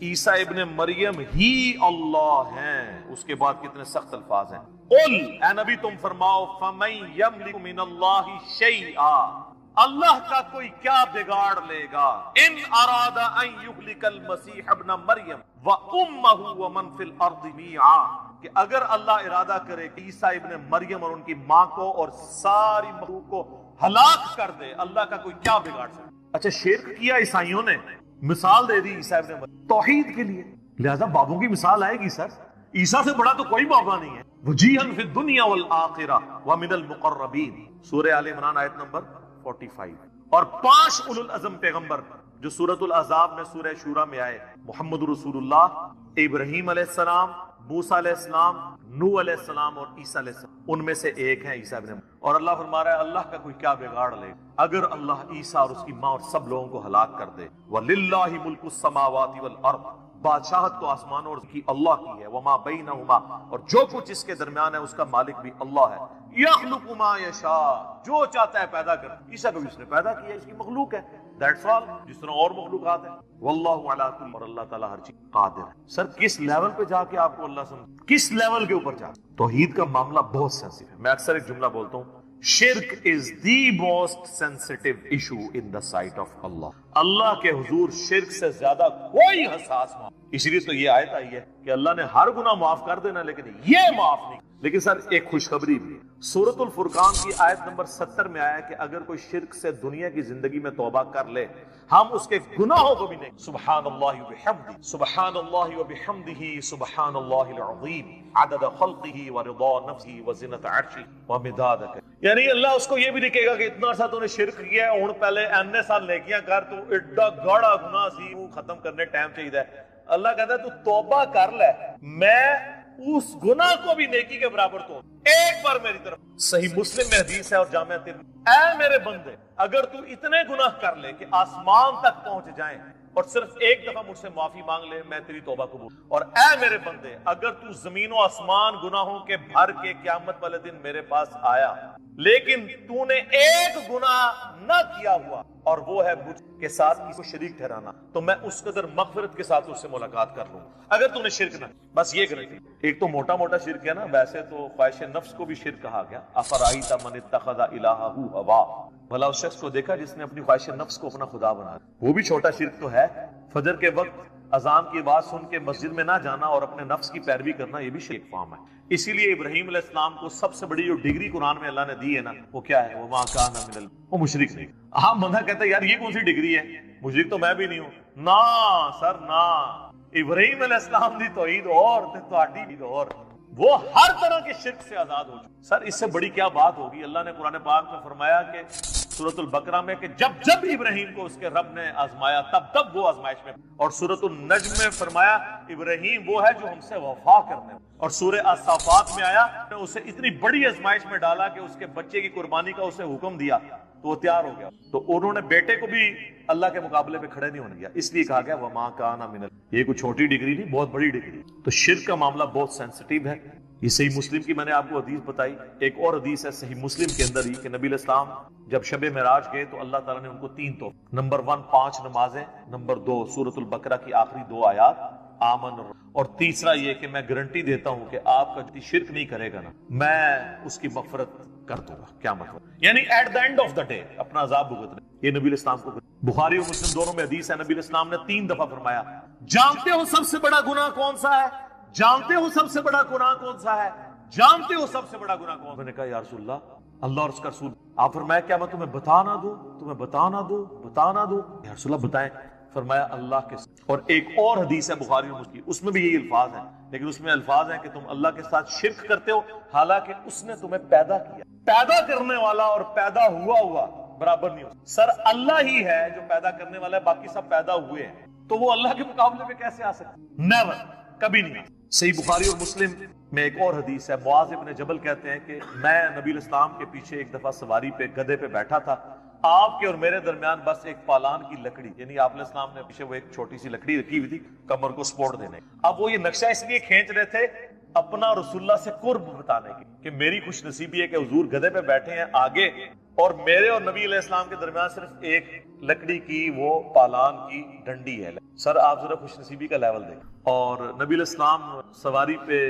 عیسیٰ ابن مریم ہی اللہ ہیں. اس کے بعد کتنے سخت الفاظ ہیں. قل، اے نبی تم فرماؤ، فمن یملک من اللہ شیئا، اللہ کا کوئی کیا بگاڑ لے گا، ان اراد ان یہلک المسیح ابن مریم وامہ ومن فی الارض جمیعا، کہ اگر اللہ ارادہ کرے کہ عیسیٰ ابن مریم اور ان کی ماں کو اور ساری مخلوق کو ہلاک کر دے، اللہ کا کوئی کیا بگاڑ سکتا. اچھا شرک کیا عیسائیوں نے، مثال دے دی عیسیٰ ابن مریم توحید کے لیے، لہذا بابوں کی مثال آئے گی. سر عیسیٰ سے بڑا تو کوئی بابا نہیں ہے. وجیہا فی الدنیا والآخرہ ومن المقربین، سورہ آل عمران آیت نمبر 45. اور 5 اولو العزم پیغمبر جو سورۃ الاحزاب میں سورہ شورى میں آئے، محمد رسول اللہ، ابراہیم علیہ السلام، موسیٰ علیہ السلام، نوح علیہ السلام اور عیسیٰ علیہ السلام، ان میں سے ایک ہیں عیسیٰ ابن مریم. اور اللہ فرما رہا ہے اللہ کا کوئی کیا بگاڑ لے اگر اللہ عیسیٰ اور اس کی ماں اور سب لوگوں کو ہلاک کر دے. وَلِلَّهِ مُلْكُ السَّمَاوَاتِ وَالْأَرْضِ، بادشاہت تو آسمانوں اور کی اللہ کی ہے. وما بینہما، اور جو کچھ اس کے درمیان ہے اس کا مالک بھی اللہ ہے. یخلق ما یشاء، جو چاہتا ہے پیدا کرتا ہے. عیسیٰ کو بھی اس نے پیدا کیا، اس کی مخلوق ہے. That's all، جس طرح اور مخلوقات ہیں. واللہ علی کل، اور اللہ تعالیٰ ہر چیز قادر ہے. سر کس لیول پہ جا کے آپ کو اللہ سمجھ، کس لیول کے اوپر جا. توحید کا معاملہ بہت سینسٹیو ہے. میں اکثر ایک جملہ بولتا ہوں، شرک is the most sensitive issue in the sight of اللہ. اللہ کے حضور شرک سے زیادہ کوئی حساس معاملہ. اس لیے تو یہ آیت آئی ہے کہ اللہ نے ہر گناہ معاف کر دینا لیکن یہ معاف نہیں. لیکن سر ایک خوشخبری بھی، سورۃ الفرقان کی آیت نمبر 70 میں آیا کہ اگر کوئی شرک سے دنیا کی زندگی میں توبہ کر لے ہم اس کے گناہوں کو بھی نہیں. سبحان اللہ وبحمدہ، سبحان اللہ وبحمدہ، سبحان اللہ العظیم، عدد خلقہ ورضا نفسہ وزنۃ عرشہ ومداد کلماتہ. یعنی اللہ اس کو یہ بھی دیکھے گا کہ اتنا سا تو نے شرک کیا ہے، ہن پہلے اینے سال نیکیاں کر، تو ایڈا گاڑا گناہ سی وہ ختم کرنے ٹائم چاہیے. اللہ کہتا ہے تو توبہ کر لے، میں اس گناہ کو بھی نیکی کے برابر تو ایک بار میری طرف. صحیح مسلم میں حدیث ہے اور جامعہ ترمذی، اے میرے بندے اگر تو اتنے گناہ کر لے کہ آسمان تک پہنچ جائیں اور صرف ایک دفعہ مجھ سے معافی مانگ لے میں تیری توبہ قبول. اور اے میرے بندے اگر تو زمین و آسمان گناہوں کے بھر کے قیامت والے دن میرے پاس آیا لیکن تو نے ایک گناہ نہ کیا ہوا اور وہ ہے مجھ کے ساتھ کسی کو شریک ٹھہرانا، تو میں اس قدر مغفرت کے ساتھ اس سے ملاقات کر لوں اگر تو نے شرک نہ. بس یہ کرے. ایک تو موٹا موٹا شرک ہے نا، ویسے تو خواہش نفس کو بھی شرک کہا گیا. افرائیت من اتخذ الہہ ہوا، بھلا اس شخص کو دیکھا جس نے اپنی خواہش نفس کو اپنا خدا بنا. وہ بھی چھوٹا شرک تو ہے. فجر کے وقت اذان کی آواز سن کے مسجد میں نہ جانا اور اپنے نفس کی پیروی کرنا یہ بھی شرک فارم ہے. اسی لیے ابراہیم علیہ السلام کو سب سے بڑی جو ڈگری قرآن میں اللہ نے دی ہے نا وہ کیا ہے؟ وما کان من وہ مشرک نہیں. عام بندہ کہتا ہے یار یہ کون سی ڈگری ہے، مشرک تو میں بھی نہیں ہوں. نا سر نا، ابراہیم علیہ السلام دی توحید اور تہاڈی بھی اور، وہ ہر طرح کے شرک سے آزاد ہو چکے. سر اس سے بڑی کیا بات ہوگی. اللہ نے قرآن پاک میں فرمایا کہ سورۃ البقرہ میں کہ جب جب ابراہیم کو اس کے رب نے آزمایا تب تب وہ آزمائش میں. اور سورۃ النجم میں فرمایا ابراہیم وہ ہے جو ہم سے وفا کرنے. اور سورہ الصافات میں آیا کہ اسے اتنی بڑی آزمائش میں ڈالا کہ اس کے بچے کی قربانی کا اسے حکم دیا تو وہ تیار ہو گیا. تو انہوں نے بیٹے کو بھی اللہ کے مقابلے پہ کھڑے نہیں ہونے دیا، اس لیے کہا گیا وما کان من. یہ کوئی چھوٹی ڈگری نہیں، بہت بڑی ڈگری. تو شرک کا معاملہ بہت سینسٹیو ہے. یہ صحیح مسلم کی میں نے آپ کو حدیث بتائی. ایک اور حدیث ہے صحیح مسلم کے اندر ہی کہ نبی علیہ السلام جب شب معراج گئے تو اللہ تعالیٰ نے ان کو 3 تحفے، نمبر 1 5 نمازیں، نمبر 2 سورۃ البقرہ کی آخری 2 آیات آمن، اور تیسرا یہ کہ میں گارنٹی دیتا ہوں کہ آپ کا جو شرک نہیں کرے گا نا میں اس کی مغفرت کر دوں گا قیامت میں، یعنی at the end of the day اپنا عذاب بھگتنا. یہ نبی الاسلام کو بخاری اور مسلم دونوں میں حدیث ہے، نبی الاسلام نے 3 دفعہ فرمایا جانتے ہو سب سے بڑا گناہ کون سا ہے؟ جانتے ہو سب سے بڑا گناہ کون سا ہے؟ جانتے ہو سب سے بڑا گناہ کون سا؟ میں نے کہا یا رسول اللہ اور اس کا رسول. آپ فرمایا کیا میں تمہیں بتا نہ دوں؟ تمہیں بتا نہ دوں؟ بتا نہ دوں؟ یا رسول اللہ بتائیں. فرمایا اللہ کے ساتھ. اور ایک اور حدیث ہے بخاری اور مسلم، اس میں بھی یہی الفاظ ہیں، لیکن اس میں الفاظ ہیں کہ تم اللہ کے ساتھ شرک کرتے ہو حالانکہ اس نے تمہیں پیدا کیا. پیدا کرنے والا اور پیدا ہوا برابر نہیں ہو. سر اللہ ہی ہے جو پیدا کرنے والا ہے، باقی سب پیدا ہوئے ہیں، تو وہ اللہ کے مقابلے میں کیسے آ سکتے؟ نیور، کبھی نہیں. صحیح بخاری اور مسلم میں ایک اور حدیث ہے، معاذ ابن جبل کہتے ہیں کہ میں نبی الاسلام کے پیچھے ایک دفعہ سواری پہ گدھے پہ بیٹھا تھا، آپ کے اور میرے درمیان بس ایک پالان کی لکڑی، یعنی آپ علیہ السلام نے پیچھے وہ ایک چھوٹی سی لکڑی رکھی ہوئی تھی کمر کو سپورٹ دینے. اب وہ یہ نقشہ اس لیے کھینچ رہے تھے اپنا رسول اللہ سے قرب بتانے کی کہ میری خوش نصیبی ہے کہ حضور گدھے پہ بیٹھے ہیں آگے اور میرے اور نبی علیہ السلام کے درمیان صرف ایک لکڑی کی وہ پالان کی ڈنڈی ہے. سر آپ ذرا خوش نصیبی کا لیول دیکھیں. اور نبی علیہ السلام سواری پہ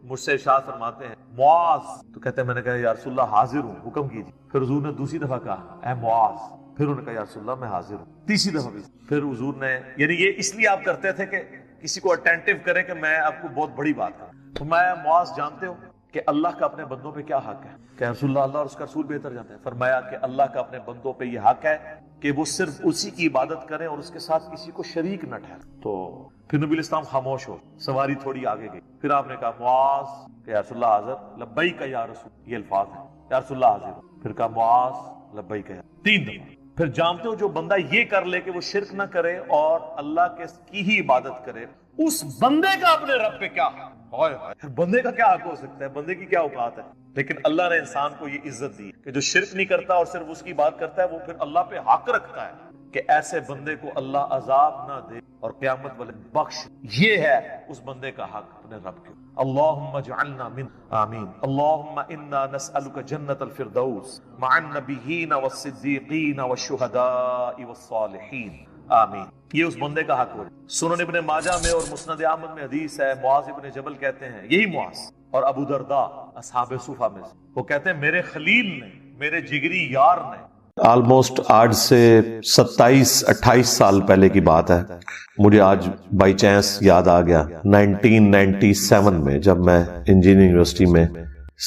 مجھ سے ارشاد فرماتے ہیں معاذ، تو کہتے ہیں میں نے کہا یا رسول اللہ حاضر ہوں، حکم کیجیے. پھر حضور نے دوسری دفعہ کہا اے معاذ، پھر انہوں نے کہا یا رسول اللہ میں حاضر ہوں. تیسری دفعہ بھی. پھر حضور نے، یعنی یہ اس لیے آپ کرتے تھے کہ کسی کو اٹینٹیو کریں کہ میں آپ کو بہت بڑی بات کروں. تو میں معاذ جانتے ہو کہ اللہ کا اپنے بندوں پہ کیا حق ہے؟ کہ رسول اللہ اور اس کا رسول بہتر جانتے ہیں. فرمایا کہ اللہ کا اپنے بندوں پہ یہ حق ہے کہ وہ صرف اسی کی عبادت کریں اور اس کے ساتھ کسی کو شریک نہ ٹھہریں. تو پھر نبی الاسلام خاموش ہو، سواری تھوڑی آگے گئی. پھر آپ نے کہا معاذ، کہ یا رسول اللہ حاضر، لبیک یا رسول، یہ الفاظ ہیں، یا رسول اللہ حاضر. پھر کہا معاذ لبیک، 3 دفعہ. پھر جانتے ہو جو بندہ یہ کر لے کہ وہ شرک نہ کرے اور اللہ کی ہی عبادت کرے، اس بندے کا اپنے رب پہ کیا حق؟ بندے کا کیا حق ہو سکتا ہے؟ بندے کی کیا اوقات ہے؟ لیکن اللہ نے انسان کو یہ عزت دی کہ جو شرک نہیں کرتا اور صرف اس کی بات کرتا ہے، وہ پھر اللہ پہ حق رکھتا ہے کہ ایسے بندے کو اللہ عذاب نہ دے اور قیامت والے بخش. یہ ہے اس بندے کا حق اپنے رب کے. اللہم اجعلنا من، آمین. اللہم انا نسألک جنت الفردوس مع النبیین والصدیقین والشہداء والصالحین، آمین. یہ اس بندے کا حق ہو. سنن ابن ماجہ میں اور مسند احمد میں حدیث ہے، معاذ ابن جبل کہتے ہیں، یہی معاذ اور ابو درداء اصحاب صفہ میں سے، وہ کہتے ہیں میرے خلیل نے، میرے جگری یار نے، آلموسٹ آج سے 27-28 سال پہلے کی بات ہے، مجھے آج بائی چانس یاد آ گیا، 1997 میں جب میں انجینئرنگ یونیورسٹی میں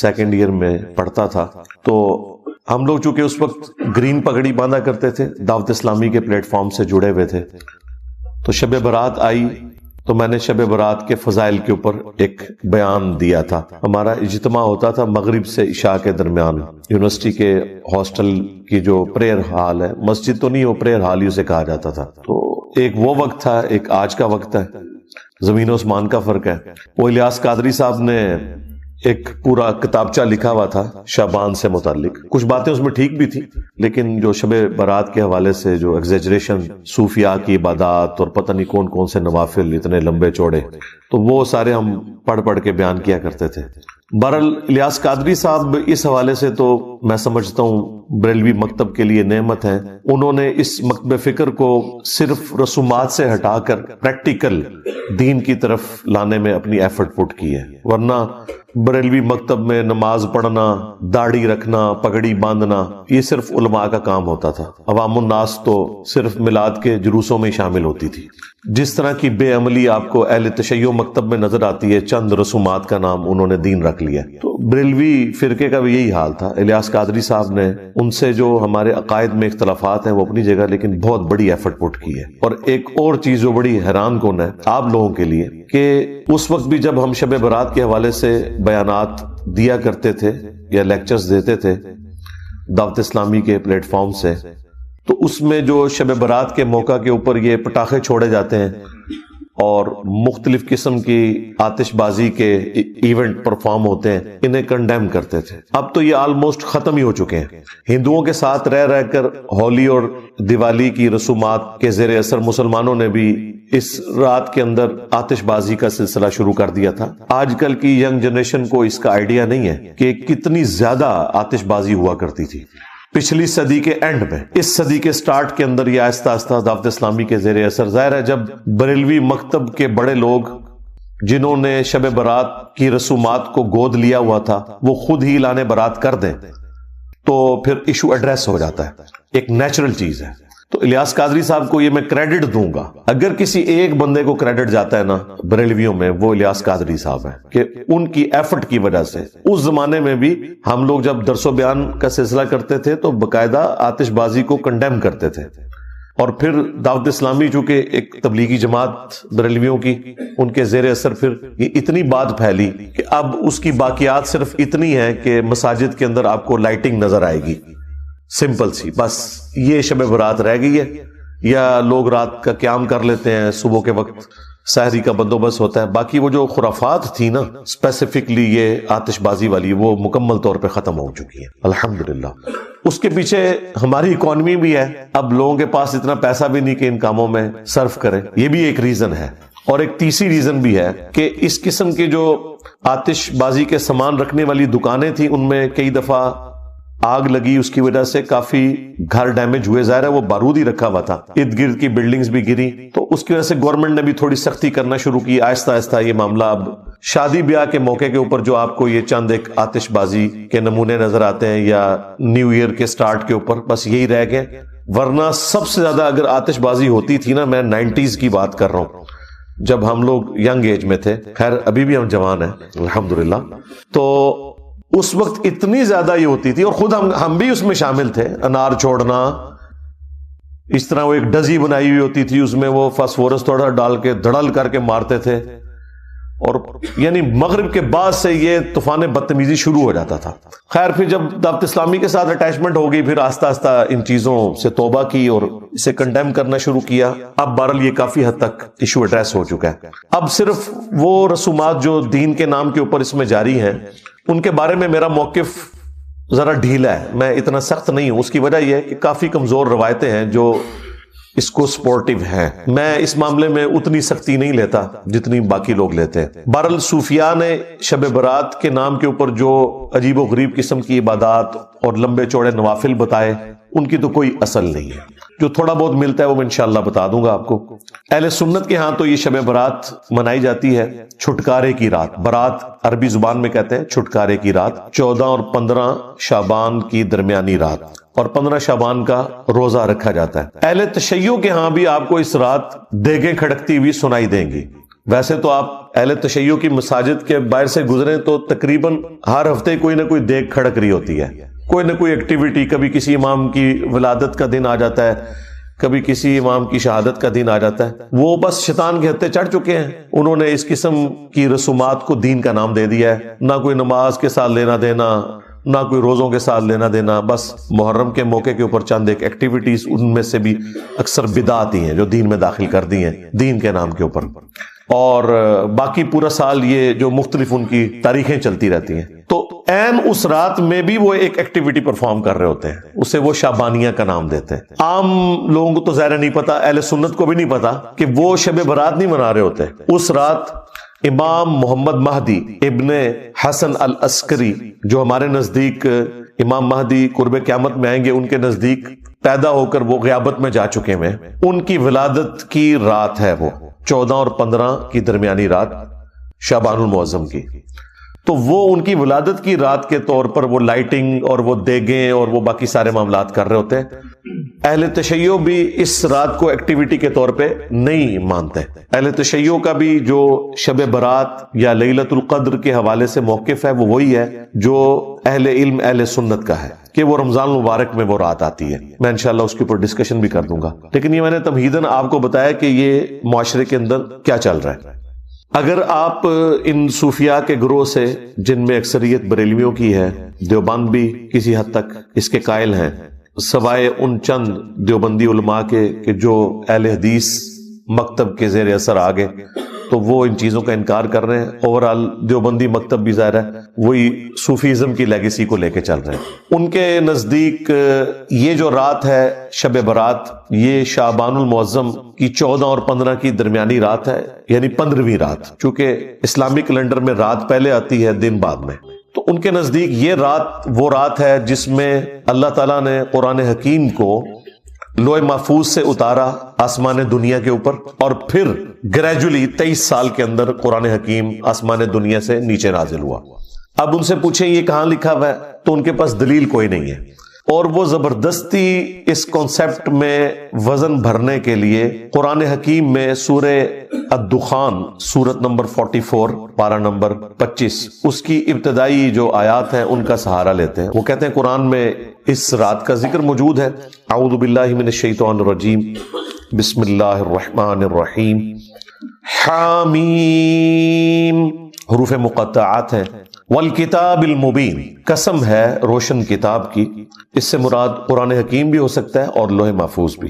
2nd ایئر میں پڑھتا تھا، تو ہم لوگ چونکہ اس وقت گرین پگڑی باندھا کرتے تھے، دعوت اسلامی کے پلیٹ فارم سے جڑے ہوئے تھے، تو شب برات آئی تو میں نے شب برات کے فضائل کے اوپر ایک بیان دیا تھا. ہمارا اجتماع ہوتا تھا مغرب سے عشاء کے درمیان، یونیورسٹی کے ہاسٹل کی جو پریئر ہال ہے، مسجد تو نہیں، وہ پریئر ہال ہی اسے کہا جاتا تھا. تو ایک وہ وقت تھا، ایک آج کا وقت ہے، زمین و آسمان کا فرق ہے. وہ الیاس قادری صاحب نے ایک پورا کتابچہ لکھا ہوا تھا شعبان سے متعلق. کچھ باتیں اس میں ٹھیک بھی تھی، لیکن جو شب برات کے حوالے سے جو ایگزیجریشن، صوفیاء کی عبادات اور پتہ نہیں کون کون سے نوافل اتنے لمبے چوڑے، تو وہ سارے ہم پڑھ کے بیان کیا کرتے تھے. بہرحال الیاس قادری صاحب اس حوالے سے تو میں سمجھتا ہوں بریلوی مکتب کے لیے نعمت ہے. انہوں نے اس مکتب فکر کو صرف رسومات سے ہٹا کر پریکٹیکل دین کی طرف لانے میں اپنی ایفرٹ پٹ کی ہے. ورنہ بریلوی مکتب میں نماز پڑھنا، داڑھی رکھنا، پگڑی باندھنا، یہ صرف علماء کا کام ہوتا تھا. عوام الناس تو صرف میلاد کے جلوسوں میں شامل ہوتی تھی. جس طرح کی بے عملی آپ کو اہل تشیع مکتب میں نظر آتی ہے، چند رسومات کا نام انہوں نے دین رکھ لیا. تو بریلوی فرقے کا بھی یہی حال تھا. الیاس قادری صاحب نے ان سے جو ہمارے عقائد میں اختلافات ہیں وہ اپنی جگہ، لیکن بہت بڑی ایفرٹ پٹ کی ہے. اور ایک اور چیز جو بڑی حیران کن ہے آپ لوگوں کے لیے، کہ اس وقت بھی جب ہم شب برات کے حوالے سے بیانات دیا کرتے تھے یا لیکچرز دیتے تھے دعوت اسلامی کے پلیٹ فارم سے، تو اس میں جو شب برات کے موقع کے اوپر یہ پٹاخے چھوڑے جاتے ہیں اور مختلف قسم کی آتش بازی کے ایونٹ پرفارم ہوتے ہیں، انہیں کنڈیم کرتے تھے. اب تو یہ آلموسٹ ختم ہی ہو چکے ہیں. ہندوؤں کے ساتھ رہ کر ہولی اور دیوالی کی رسومات کے زیر اثر مسلمانوں نے بھی اس رات کے اندر آتش بازی کا سلسلہ شروع کر دیا تھا. آج کل کی ینگ جنریشن کو اس کا آئیڈیا نہیں ہے کہ کتنی زیادہ آتش بازی ہوا کرتی تھی پچھلی صدی کے اینڈ میں. اس صدی کے سٹارٹ کے اندر یہ آہستہ آہستہ دعوت اسلامی کے زیر اثر، ظاہر ہے جب بریلوی مکتب کے بڑے لوگ جنہوں نے شب برات کی رسومات کو گود لیا ہوا تھا وہ خود ہی اعلان برات کر دیں تو پھر ایشو ایڈریس ہو جاتا ہے، ایک نیچرل چیز ہے۔ تو الیاس قادری صاحب کو یہ میں کریڈٹ دوں گا، اگر کسی ایک بندے کو کریڈٹ جاتا ہے نا بریلویوں میں، وہ الیاس قادری صاحب ہیں، کہ ان کی ایفرٹ کی وجہ سے اس زمانے میں بھی ہم لوگ جب درس و بیان کا سلسلہ کرتے تھے تو باقاعدہ آتش بازی کو کنڈیم کرتے تھے، اور پھر دعوت اسلامی چونکہ ایک تبلیغی جماعت بریلویوں کی، ان کے زیر اثر پھر یہ اتنی بات پھیلی کہ اب اس کی باقیات صرف اتنی ہے کہ مساجد کے اندر آپ کو لائٹنگ نظر آئے گی، سمپل سی، بس یہ شب برات رہ گئی ہے، یا لوگ رات کا قیام کر لیتے ہیں، صبح کے وقت سحری کا بندوبست ہوتا ہے، باقی وہ جو خرافات تھی نا اسپیسیفکلی یہ آتش بازی والی، وہ مکمل طور پہ ختم ہو چکی ہے الحمدللہ۔ اس کے پیچھے ہماری اکانومی بھی ہے، اب لوگوں کے پاس اتنا پیسہ بھی نہیں کہ ان کاموں میں صرف کریں، یہ بھی ایک ریزن ہے۔ اور ایک تیسری ریزن بھی ہے کہ اس قسم کے جو آتش بازی کے سامان رکھنے والی دکانیں تھیں، ان میں کئی دفعہ آگ لگی، اس کی وجہ سے کافی گھر ڈیمیج ہوئے، ظاہر ہے وہ بارود ہی رکھا ہوا تھا، ارد گرد کی بلڈنگز بھی گری، تو اس کی وجہ سے گورنمنٹ نے بھی تھوڑی سختی کرنا شروع کی، آہستہ آہستہ یہ معاملہ اب شادی بیاہ کے موقع کے اوپر جو آپ کو یہ چند ایک آتش بازی کے نمونے نظر آتے ہیں، یا نیو ایئر کے سٹارٹ کے اوپر، بس یہی رہ گئے۔ ورنہ سب سے زیادہ اگر آتش بازی ہوتی تھی نا، میں 90s کی بات کر رہا ہوں، جب ہم لوگ ینگ ایج میں تھے، خیر ابھی بھی ہم جوان ہیں الحمدللہ، تو اس وقت اتنی زیادہ یہ ہوتی تھی، اور خود ہم بھی اس میں شامل تھے، انار چھوڑنا، اس طرح وہ ایک ڈزی بنائی ہوئی ہوتی تھی، اس میں وہ فاسفورس تھوڑا ڈال کے دھڑل کر کے مارتے تھے، اور یعنی مغرب کے بعد سے یہ طوفان بدتمیزی شروع ہو جاتا تھا۔ خیر پھر جب دعوت اسلامی کے ساتھ اٹیچمنٹ ہو گئی، پھر آہستہ آہستہ ان چیزوں سے توبہ کی اور اسے کنڈیم کرنا شروع کیا۔ اب بہرحال یہ کافی حد تک ایشو ایڈریس ہو چکا ہے۔ اب صرف وہ رسومات جو دین کے نام کے اوپر اس میں جاری ہیں، ان کے بارے میں میرا موقف ذرا ڈھیلا ہے، میں اتنا سخت نہیں ہوں۔ اس کی وجہ یہ ہے کہ کافی کمزور روایتیں ہیں جو اس کو سپورٹیو ہیں، میں اس معاملے میں اتنی سختی نہیں لیتا جتنی باقی لوگ لیتے ہیں۔ بہرحال صوفیاء نے شب برات کے نام کے اوپر جو عجیب و غریب قسم کی عبادات اور لمبے چوڑے نوافل بتائے، ان کی تو کوئی اصل نہیں ہے۔ جو تھوڑا بہت ملتا ہے وہ میں انشاءاللہ بتا دوں گا آپ کو۔ اہل سنت کے ہاں تو یہ شب برات منائی جاتی ہے چھٹکارے کی رات، برات عربی زبان میں کہتے ہیں چھٹکارے کی رات، 14 اور 15 شعبان کی درمیانی رات، اور 15 شعبان کا روزہ رکھا جاتا ہے۔ اہل تشیع کے ہاں بھی آپ کو اس رات دیگیں کھڑکتی ہوئی سنائی دیں گی۔ ویسے تو آپ اہل تشیع کی مساجد کے باہر سے گزریں تو تقریباً ہر ہفتے کوئی نہ کوئی دیگ کھڑک رہی ہوتی ہے، کوئی نہ کوئی ایکٹیویٹی، کبھی کسی امام کی ولادت کا دن آ جاتا ہے، کبھی کسی امام کی شہادت کا دن آ جاتا ہے۔ وہ بس شیطان کے ہتھے چڑھ چکے ہیں، انہوں نے اس قسم کی رسومات کو دین کا نام دے دیا ہے، نہ کوئی نماز کے ساتھ لینا دینا، نہ کوئی روزوں کے ساتھ لینا دینا، بس محرم کے موقع کے اوپر چند ایک ایکٹیویٹیز، ان میں سے بھی اکثر بدعت ہی ہیں جو دین میں داخل کر دی ہیں دین کے نام کے اوپر، اور باقی پورا سال یہ جو مختلف ان کی تاریخیں چلتی رہتی ہیں۔ تو عین اس رات میں بھی وہ ایک ایکٹیویٹی پرفارم کر رہے ہوتے ہیں، اسے وہ شعبانیہ کا نام دیتے ہیں۔ عام لوگوں کو تو ظاہر نہیں پتا، اہل سنت کو بھی نہیں پتا کہ وہ شب برات نہیں منا رہے ہوتے۔ اس رات امام محمد مہدی ابن حسن العسکری، جو ہمارے نزدیک امام مہدی قرب قیامت میں آئیں گے، ان کے نزدیک پیدا ہو کر وہ غیابت میں جا چکے ہیں، ان کی ولادت کی رات ہے وہ 14 اور 15 کی درمیانی رات شعبان المعظم کی۔ تو وہ ان کی ولادت کی رات کے طور پر وہ لائٹنگ اور وہ دیگیں اور وہ باقی سارے معاملات کر رہے ہوتے ہیں۔ اہل تشیع بھی اس رات کو ایکٹیویٹی کے طور پہ نہیں مانتے۔ اہل تشیع کا بھی جو شب برات یا لیلۃ القدر کے حوالے سے موقف ہے وہ وہی ہے جو اہل علم اہل سنت کا ہے، کہ وہ رمضان المبارک میں وہ رات آتی ہے۔ میں انشاءاللہ اس کے اوپر ڈسکشن بھی کر دوں گا، لیکن یہ میں نے تمہیداً آپ کو بتایا کہ یہ معاشرے کے اندر کیا چل رہا ہے۔ اگر آپ ان صوفیاء کے گروہ سے، جن میں اکثریت بریلویوں کی ہے، دیوبند بھی کسی حد تک اس کے قائل ہیں، سوائے ان چند دیوبندی علماء کے کہ جو اہل حدیث مکتب کے زیر اثر آ گئے، تو وہ ان چیزوں کا انکار کر رہے ہیں۔ اوورال دیوبندی مکتب بھی ظاہر ہے وہی صوفیزم کی لیگیسی کو لے کے چل رہے ہیں۔ ان کے نزدیک یہ جو رات ہے شب برات، یہ شعبان المعظم کی 14 اور 15 کی درمیانی رات ہے، یعنی 15ویں رات، چونکہ اسلامی کیلنڈر میں رات پہلے آتی ہے دن بعد میں۔ تو ان کے نزدیک یہ رات وہ رات ہے جس میں اللہ تعالیٰ نے قرآن حکیم کو لوح محفوظ سے اتارا آسمان دنیا کے اوپر، اور پھر گریجولی 23 سال کے اندر قرآن حکیم آسمان دنیا سے نیچے نازل ہوا۔ اب ان سے پوچھیں یہ کہاں لکھا ہوا ہے، تو ان کے پاس دلیل کوئی نہیں ہے، اور وہ زبردستی اس کانسیپٹ میں وزن بھرنے کے لیے قرآن حکیم میں سورہ الدخان سورت نمبر 44 پارہ نمبر 25 اس کی ابتدائی جو آیات ہیں ان کا سہارا لیتے ہیں۔ وہ کہتے ہیں قرآن میں اس رات کا ذکر موجود ہے، اعوذ باللہ من الشیطان الرجیم، بسم اللہ الرحمن الرحیم، حامیم، حروف مقطعات ہیں، والکتاب المبین، قسم ہے روشن کتاب کی، اس سے مراد قرآن حکیم بھی ہو سکتا ہے اور لوح محفوظ بھی۔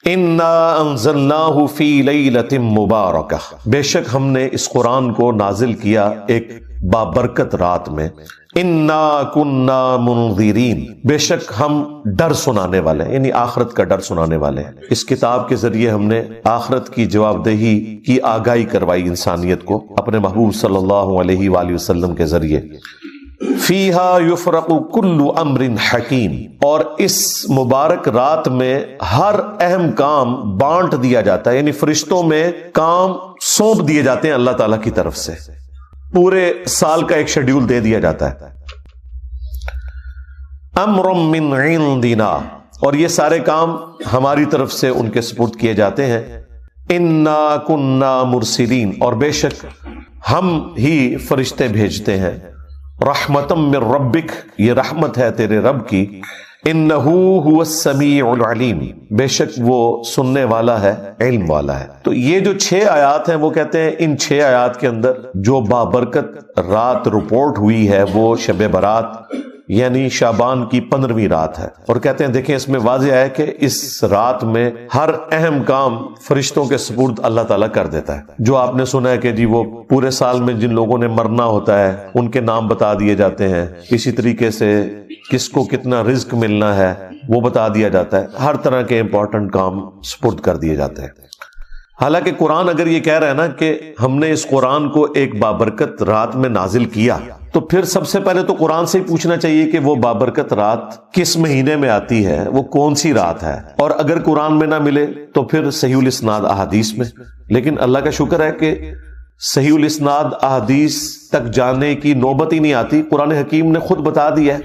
انا انزلناہ فی لیلۃ مبارکہ، بے شک ہم نے اس قرآن کو نازل کیا ایک بابرکت رات میں، انا کنا منذرین، بے شک ہم ڈر سنانے والے ہیں، یعنی آخرت کا ڈر سنانے والے ہیں۔ اس کتاب کے ذریعے ہم نے آخرت کی جواب دہی کی آگاہی کروائی انسانیت کو اپنے محبوب صلی اللہ علیہ وآلہ وسلم کے ذریعے۔ فیہا یفرق کل امر حکیم، اور اس مبارک رات میں ہر اہم کام بانٹ دیا جاتا ہے، یعنی فرشتوں میں کام سونپ دیے جاتے ہیں اللہ تعالیٰ کی طرف سے، پورے سال کا ایک شیڈیول دے دیا جاتا ہے۔ امر من عندنا، اور یہ سارے کام ہماری طرف سے ان کے سپرد کیے جاتے ہیں۔ انا کنا مرسلین، اور بے شک ہم ہی فرشتے بھیجتے ہیں۔ رحمتم من ربک، یہ رحمت ہے تیرے رب کی۔ انہو هو السمیع العلیم، بے شک وہ سننے والا ہے، علم والا ہے۔ تو یہ جو 6 آیات ہیں وہ کہتے ہیں ان 6 آیات کے اندر جو بابرکت رات رپورٹ ہوئی ہے وہ شب برات یعنی شعبان کی 15ویں رات ہے، اور کہتے ہیں دیکھیں اس میں واضح ہے کہ اس رات میں ہر اہم کام فرشتوں کے سپرد اللہ تعالیٰ کر دیتا ہے۔ جو آپ نے سنا ہے کہ جی وہ پورے سال میں جن لوگوں نے مرنا ہوتا ہے ان کے نام بتا دیے جاتے ہیں، اسی طریقے سے کس کو کتنا رزق ملنا ہے وہ بتا دیا جاتا ہے، ہر طرح کے امپورٹنٹ کام سپرد کر دیے جاتے ہیں۔ حالانکہ قرآن اگر یہ کہہ رہا ہے نا کہ ہم نے اس قرآن کو ایک بابرکت رات میں نازل کیا، تو پھر سب سے پہلے تو قرآن سے ہی پوچھنا چاہیے کہ وہ بابرکت رات کس مہینے میں آتی ہے، وہ کون سی رات ہے، اور اگر قرآن میں نہ ملے تو پھر صحیح الاسناد احادیث میں۔ لیکن اللہ کا شکر ہے کہ صحیح الاسناد احادیث تک جانے کی نوبت ہی نہیں آتی، قرآن حکیم نے خود بتا دیا ہے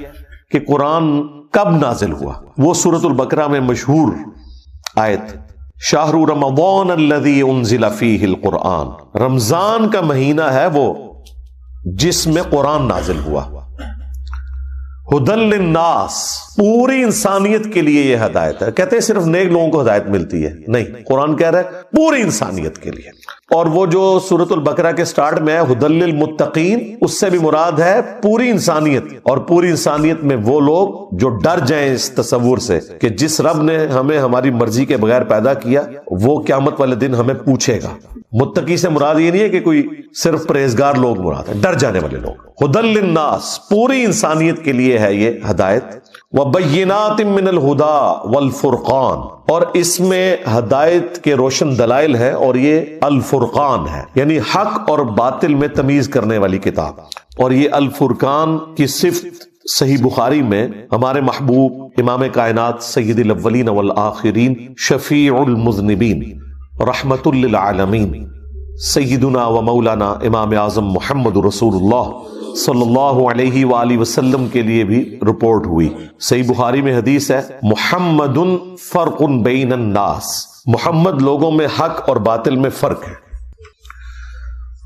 کہ قرآن کب نازل ہوا۔ وہ سورۃ البقرہ میں مشہور آیت، شہر رمضان الذی انزل فیہ القرآن، رمضان کا مہینہ ہے وہ جس میں قرآن نازل ہوا۔ ہدی للناس، پوری انسانیت کے لیے یہ ہدایت ہے۔ کہتے ہیں صرف نیک لوگوں کو ہدایت ملتی ہے، نہیں، قرآن کہہ رہا ہے پوری انسانیت کے لیے۔ اور وہ جو سورۃ البقرہ کے سٹارٹ میں ہے ہدی للمتقین، اس سے بھی مراد ہے پوری انسانیت، اور پوری انسانیت میں وہ لوگ جو ڈر جائیں اس تصور سے کہ جس رب نے ہمیں ہماری مرضی کے بغیر پیدا کیا وہ قیامت والے دن ہمیں پوچھے گا۔ متقی سے مراد یہ نہیں ہے کہ کوئی صرف پرہیزگار لوگ مراد ہے، ڈر جانے والے لوگ۔ ہدی للناس، پوری انسانیت کے لیے ہے یہ ہدایت۔ وبینات من الہدی والفرقان، اور اس میں ہدایت کے روشن دلائل ہیں، اور یہ الفرقان ہے یعنی حق اور باطل میں تمیز کرنے والی کتاب۔ اور یہ الفرقان کی صفت صحیح بخاری میں ہمارے محبوب امام کائنات سید الاولین والآخرین شفیع المذنبین رحمت للعالمین سیدنا و مولانا امام اعظم محمد رسول اللہ صلی اللہ علیہ وآلہ وسلم کے لیے بھی رپورٹ ہوئی۔ صحیح بخاری میں حدیث ہے، محمد فرق بین الناس، محمد لوگوں میں حق اور باطل میں فرق ہے۔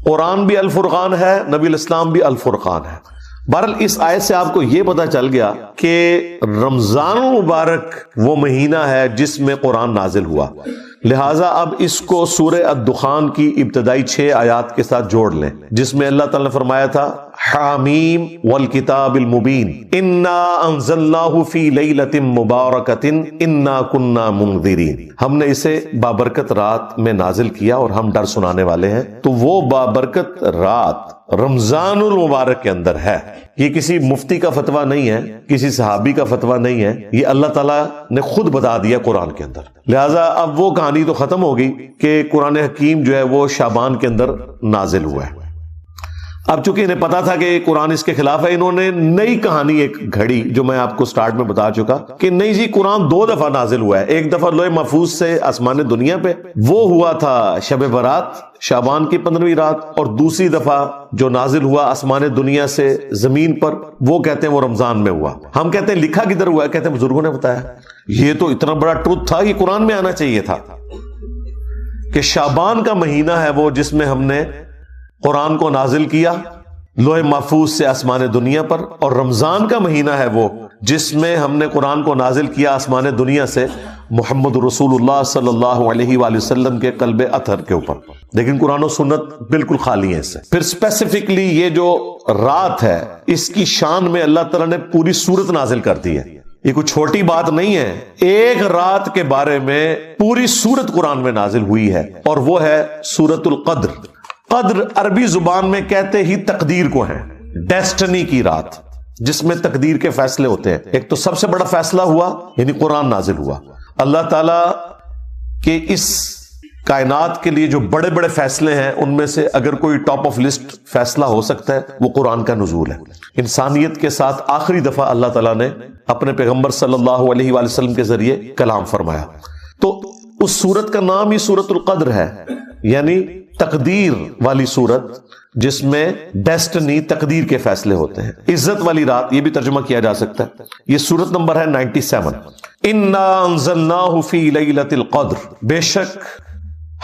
قرآن بھی الفرقان ہے، نبی الاسلام بھی الفرقان ہے۔ بہرحال اس آیت سے آپ کو یہ پتا چل گیا کہ رمضان المبارک وہ مہینہ ہے جس میں قرآن نازل ہوا، لہٰذا اب اس کو سورہ الدخان کی ابتدائی 6 آیات کے ساتھ جوڑ لیں، جس میں اللہ تعالیٰ نے فرمایا تھا حامیم والکتاب المبین انا انزلناہ فی لیلۃ مبارکۃ انا کنا منذرین، ہم نے اسے بابرکت رات میں نازل کیا اور ہم ڈر سنانے والے ہیں۔ تو وہ بابرکت رات رمضان المبارک کے اندر ہے، یہ کسی مفتی کا فتویٰ نہیں ہے، کسی صحابی کا فتویٰ نہیں ہے، یہ اللہ تعالیٰ نے خود بتا دیا قرآن کے اندر۔ لہٰذا اب وہ کہانی تو ختم ہو گئی کہ قرآن حکیم جو ہے وہ شعبان کے اندر نازل ہوا ہے۔ اب چونکہ انہیں پتا تھا کہ قرآن اس کے خلاف ہے، انہوں نے نئی کہانی ایک گھڑی، جو میں آپ کو سٹارٹ میں بتا چکا کہ نہیں جی قرآن 2 دفعہ نازل ہوا ہے. ایک دفعہ لوح محفوظ سے آسمان دنیا پہ، وہ ہوا تھا شب برات، شعبان کی 15ویں رات، اور دوسری دفعہ جو نازل ہوا آسمان دنیا سے زمین پر، وہ کہتے ہیں وہ رمضان میں ہوا. ہم کہتے ہیں لکھا کدھر ہوا ہے؟ کہتے ہیں بزرگوں نے بتایا. یہ تو اتنا بڑا ٹروتھ تھا، یہ قرآن میں آنا چاہیے تھا کہ شعبان کا مہینہ ہے وہ جس میں ہم نے قرآن کو نازل کیا لوح محفوظ سے آسمان دنیا پر، اور رمضان کا مہینہ ہے وہ جس میں ہم نے قرآن کو نازل کیا آسمان دنیا سے محمد رسول اللہ صلی اللہ علیہ وآلہ وسلم کے قلب اطہر کے اوپر. لیکن قرآن و سنت بالکل خالی ہے اس سے. پھر اسپیسیفکلی یہ جو رات ہے، اس کی شان میں اللہ تعالیٰ نے پوری سورت نازل کر دی ہے. یہ کوئی چھوٹی بات نہیں ہے، ایک رات کے بارے میں پوری سورت قرآن میں نازل ہوئی ہے، اور وہ ہے سورۃ القدر. قدر عربی زبان میں کہتے ہی تقدیر کو ہے، ڈیسٹنی کی رات جس میں تقدیر کے فیصلے ہوتے ہیں. ایک تو سب سے بڑا فیصلہ ہوا یعنی قرآن نازل ہوا. اللہ تعالیٰ کے اس کائنات کے لیے جو بڑے بڑے فیصلے ہیں، ان میں سے اگر کوئی ٹاپ آف لسٹ فیصلہ ہو سکتا ہے وہ قرآن کا نزول ہے. انسانیت کے ساتھ آخری دفعہ اللہ تعالیٰ نے اپنے پیغمبر صلی اللہ علیہ وآلہ وسلم کے ذریعے کلام فرمایا. تو اس سورت کا نام ہی سورۃ القدر ہے، یعنی تقدیر والی سورت جس میں ڈیسٹنی، تقدیر کے فیصلے ہوتے ہیں. عزت والی رات یہ بھی ترجمہ کیا جا سکتا ہے. یہ سورت نمبر ہے 97. انا انزلناہ فی لیلۃ القدر، بے شک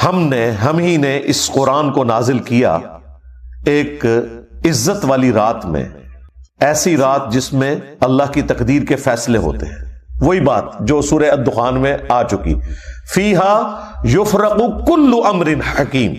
ہم ہی نے اس قرآن کو نازل کیا ایک عزت والی رات میں، ایسی رات جس میں اللہ کی تقدیر کے فیصلے ہوتے ہیں. وہی بات جو سورہ الدخان میں آ چکی، فیہا یفرق کل امر حکیم.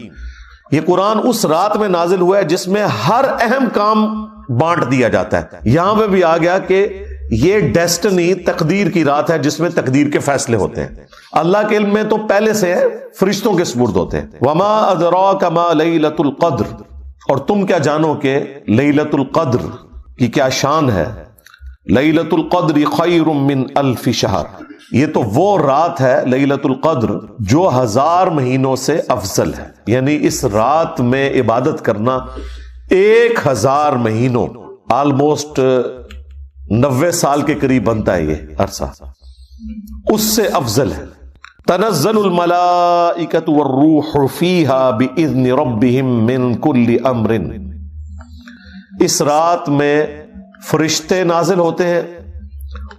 یہ قرآن اس رات میں نازل ہوا ہے جس میں ہر اہم کام بانٹ دیا جاتا ہے. یہاں پہ بھی آ گیا کہ یہ ڈیسٹنی، تقدیر کی رات ہے جس میں تقدیر کے فیصلے ہوتے ہیں. اللہ کے علم میں تو پہلے سے ہے، فرشتوں کے سپرد ہوتے ہیں. وما ادراک ما لیلۃ القدر، اور تم کیا جانو کہ لیلۃ القدر کی کیا شان ہے. لیلۃ القدر خیر من الف شہر، یہ تو وہ رات ہے لیلۃ القدر جو 1000 مہینوں سے افضل ہے. یعنی اس رات میں عبادت کرنا 1000 مہینوں، آلموسٹ 90 سال کے قریب بنتا ہے یہ عرصہ، اس سے افضل ہے. تنزل الملائکۃ والروح فیہا باذن ربہم من کل امر، اس رات میں فرشتے نازل ہوتے ہیں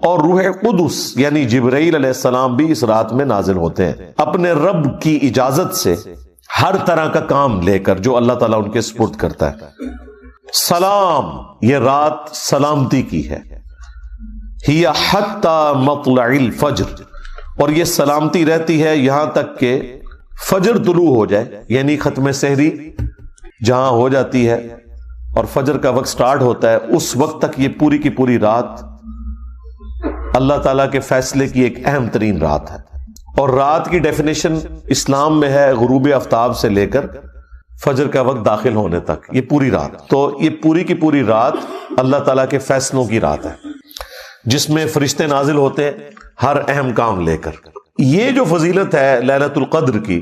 اور روح قدس یعنی جبرائیل علیہ السلام بھی اس رات میں نازل ہوتے ہیں اپنے رب کی اجازت سے، ہر طرح کا کام لے کر جو اللہ تعالیٰ ان کے سپرد کرتا ہے. سلام، یہ رات سلامتی کی ہے. ہی حتی مطلع الفجر، اور یہ سلامتی رہتی ہے یہاں تک کہ فجر طلوع ہو جائے، یعنی ختم سحری جہاں ہو جاتی ہے اور فجر کا وقت سٹارٹ ہوتا ہے، اس وقت تک یہ پوری کی پوری رات اللہ تعالیٰ کے فیصلے کی ایک اہم ترین رات ہے. اور رات کی ڈیفینیشن اسلام میں ہے غروب آفتاب سے لے کر فجر کا وقت داخل ہونے تک، یہ پوری رات. تو یہ پوری کی پوری رات اللہ تعالیٰ کے فیصلوں کی رات ہے جس میں فرشتے نازل ہوتے ہیں ہر اہم کام لے کر. یہ جو فضیلت ہے لیلۃ القدر کی،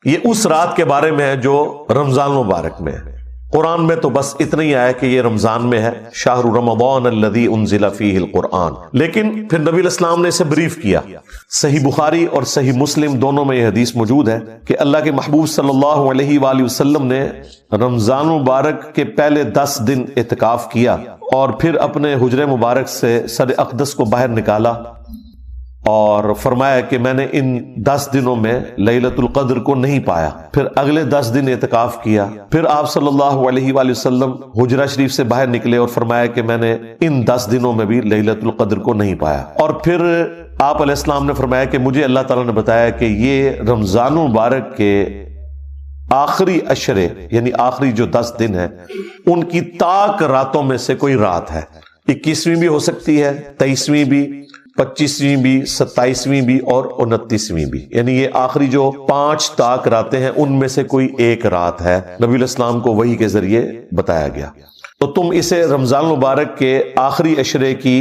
یہ اس رات کے بارے میں ہے جو رمضان مبارک میں ہے. قرآن میں تو بس اتنا ہی آیا کہ یہ رمضان میں ہے، شہر رمضان الذی انزل فیہ القرآن. لیکن پھر نبی علیہ السلام نے اسے بریف کیا. صحیح بخاری اور صحیح مسلم دونوں میں یہ حدیث موجود ہے کہ اللہ کے محبوب صلی اللہ علیہ وآلہ وسلم نے رمضان مبارک کے پہلے 10 دن اعتکاف کیا اور پھر اپنے حجرے مبارک سے سر اقدس کو باہر نکالا اور فرمایا کہ میں نے ان 10 دنوں میں لیلۃ القدر کو نہیں پایا. پھر اگلے 10 دن اعتکاف کیا، پھر آپ صلی اللہ علیہ وآلہ وسلم حجرہ شریف سے باہر نکلے اور فرمایا کہ میں نے ان 10 دنوں میں بھی لیلۃ القدر کو نہیں پایا. اور پھر آپ علیہ السلام نے فرمایا کہ مجھے اللہ تعالیٰ نے بتایا کہ یہ رمضان مبارک کے آخری عشرے یعنی آخری جو 10 دن ہیں ان کی طاق راتوں میں سے کوئی رات ہے. 21ویں بھی ہو سکتی ہے، 23ویں بھی، 25ویں بھی، 27ویں بھی اور 29ویں بھی. یعنی یہ آخری جو 5 طاق راتیں ہیں ان میں سے کوئی ایک رات ہے. نبی علیہ السلام کو وحی کے ذریعے بتایا گیا. تو تم اسے رمضان مبارک کے آخری عشرے کی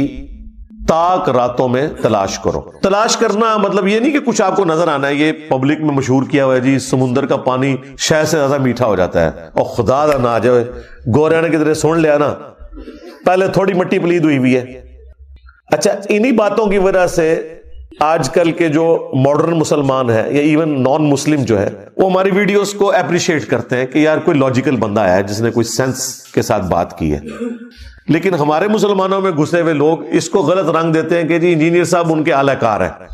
تاک راتوں میں تلاش کرو. تلاش کرنا مطلب یہ نہیں کہ کچھ آپ کو نظر آنا ہے. یہ پبلک میں مشہور کیا ہوا ہے جی سمندر کا پانی شہد سے زیادہ میٹھا ہو جاتا ہے, اور خدا دا نہ آ جائے گوریا نے کدھر سن لیا نا, پہلے تھوڑی مٹی پلید ہوئی ہوئی ہے. اچھا, انہی باتوں کی وجہ سے آج کل کے جو ماڈرن مسلمان ہیں یا ایون نان مسلم جو ہے وہ ہماری ویڈیوز کو اپریشیٹ کرتے ہیں کہ یار کوئی لاجیکل بندہ آیا ہے جس نے کوئی سینس کے ساتھ بات کی ہے. لیکن ہمارے مسلمانوں میں گھسے ہوئے لوگ اس کو غلط رنگ دیتے ہیں کہ جی انجینئر صاحب ان کے اعلی کار ہیں,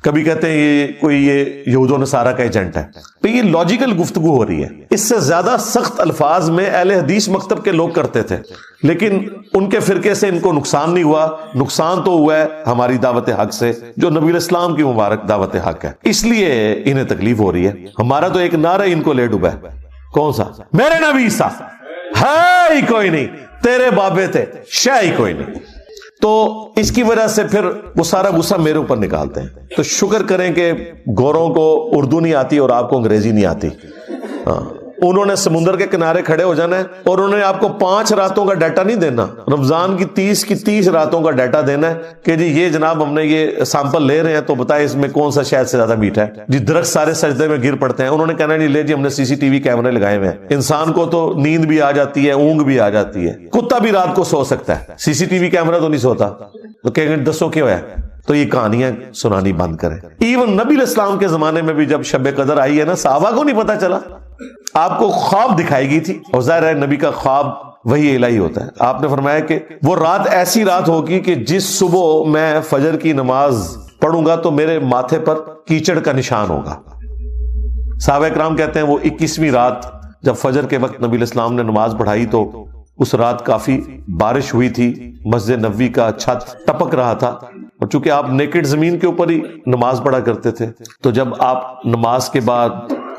کبھی کہتے ہیں یہ یہود و نصارہ کا ایجنٹ ہے. تو یہ لاجیکل گفتگو ہو رہی ہے. اس سے زیادہ سخت الفاظ میں اہل حدیث مکتب کے لوگ کرتے تھے, لیکن ان کے فرقے سے ان کو نقصان نہیں ہوا. نقصان تو ہوا ہے ہماری دعوت حق سے جو نبی الاسلام کی مبارک دعوت حق ہے, اس لیے انہیں تکلیف ہو رہی ہے. ہمارا تو ایک نعرہ ان کو لے ڈوبا ہے, کون سا؟ میرے نبی سا ہے ہی کوئی نہیں, تیرے بابے تھے شے ہی کوئی نہیں. تو اس کی وجہ سے پھر وہ سارا غصہ میرے اوپر نکالتے ہیں. تو شکر کریں کہ گوروں کو اردو نہیں آتی اور آپ کو انگریزی نہیں آتی. انہوں نے سمندر کے کنارے کھڑے ہو جانا ہے اور انہوں نے آپ کو 5 راتوں کا ڈیٹا نہیں دینا, رمضان کی 30 راتوں کا ڈیٹا دینا ہے کہ جی یہ جناب ہم نے یہ سیمپل لے رہے ہیں تو بتائیں اس میں کون سا شہد سے زیادہ میٹھا ہے. جی درخت سارے سجدے میں گر پڑتے ہیں. انہوں نے کہنا نہیں لے جی ہم نے CCTV کیمرے لگائے ہوئے ہیں. انسان کو تو نیند بھی آ جاتی ہے, اونگ بھی آ جاتی ہے, کتا بھی رات کو سو سکتا ہے, CCTV کیمرہ تو نہیں سوتا. تو کہیں گے دسو کیوں ہے؟ تو یہ کہانیاں سنانی بند کریں. ایون نبی الاسلام کے زمانے میں بھی جب شب قدر آئی ہے نا, صحابہ کو نہیں پتا چلا. آپ کو خواب دکھائی گئی تھی, اور ظاہر ہے نبی کا خواب وہی الہی ہوتا ہے. آپ نے فرمایا کہ وہ رات ایسی رات ہوگی کہ جس صبح میں فجر کی نماز پڑھوں گا تو میرے ماتھے پر کیچڑ کا نشان ہوگا. صحابہ کرام کہتے ہیں وہ 21ویں رات جب فجر کے وقت نبی الاسلام نے نماز پڑھائی تو اس رات کافی بارش ہوئی تھی, مسجد نبوی کا چھت ٹپک رہا تھا, اور چونکہ آپ نیکڈ زمین کے اوپر ہی نماز پڑھا کرتے تھے تو جب آپ نماز کے بعد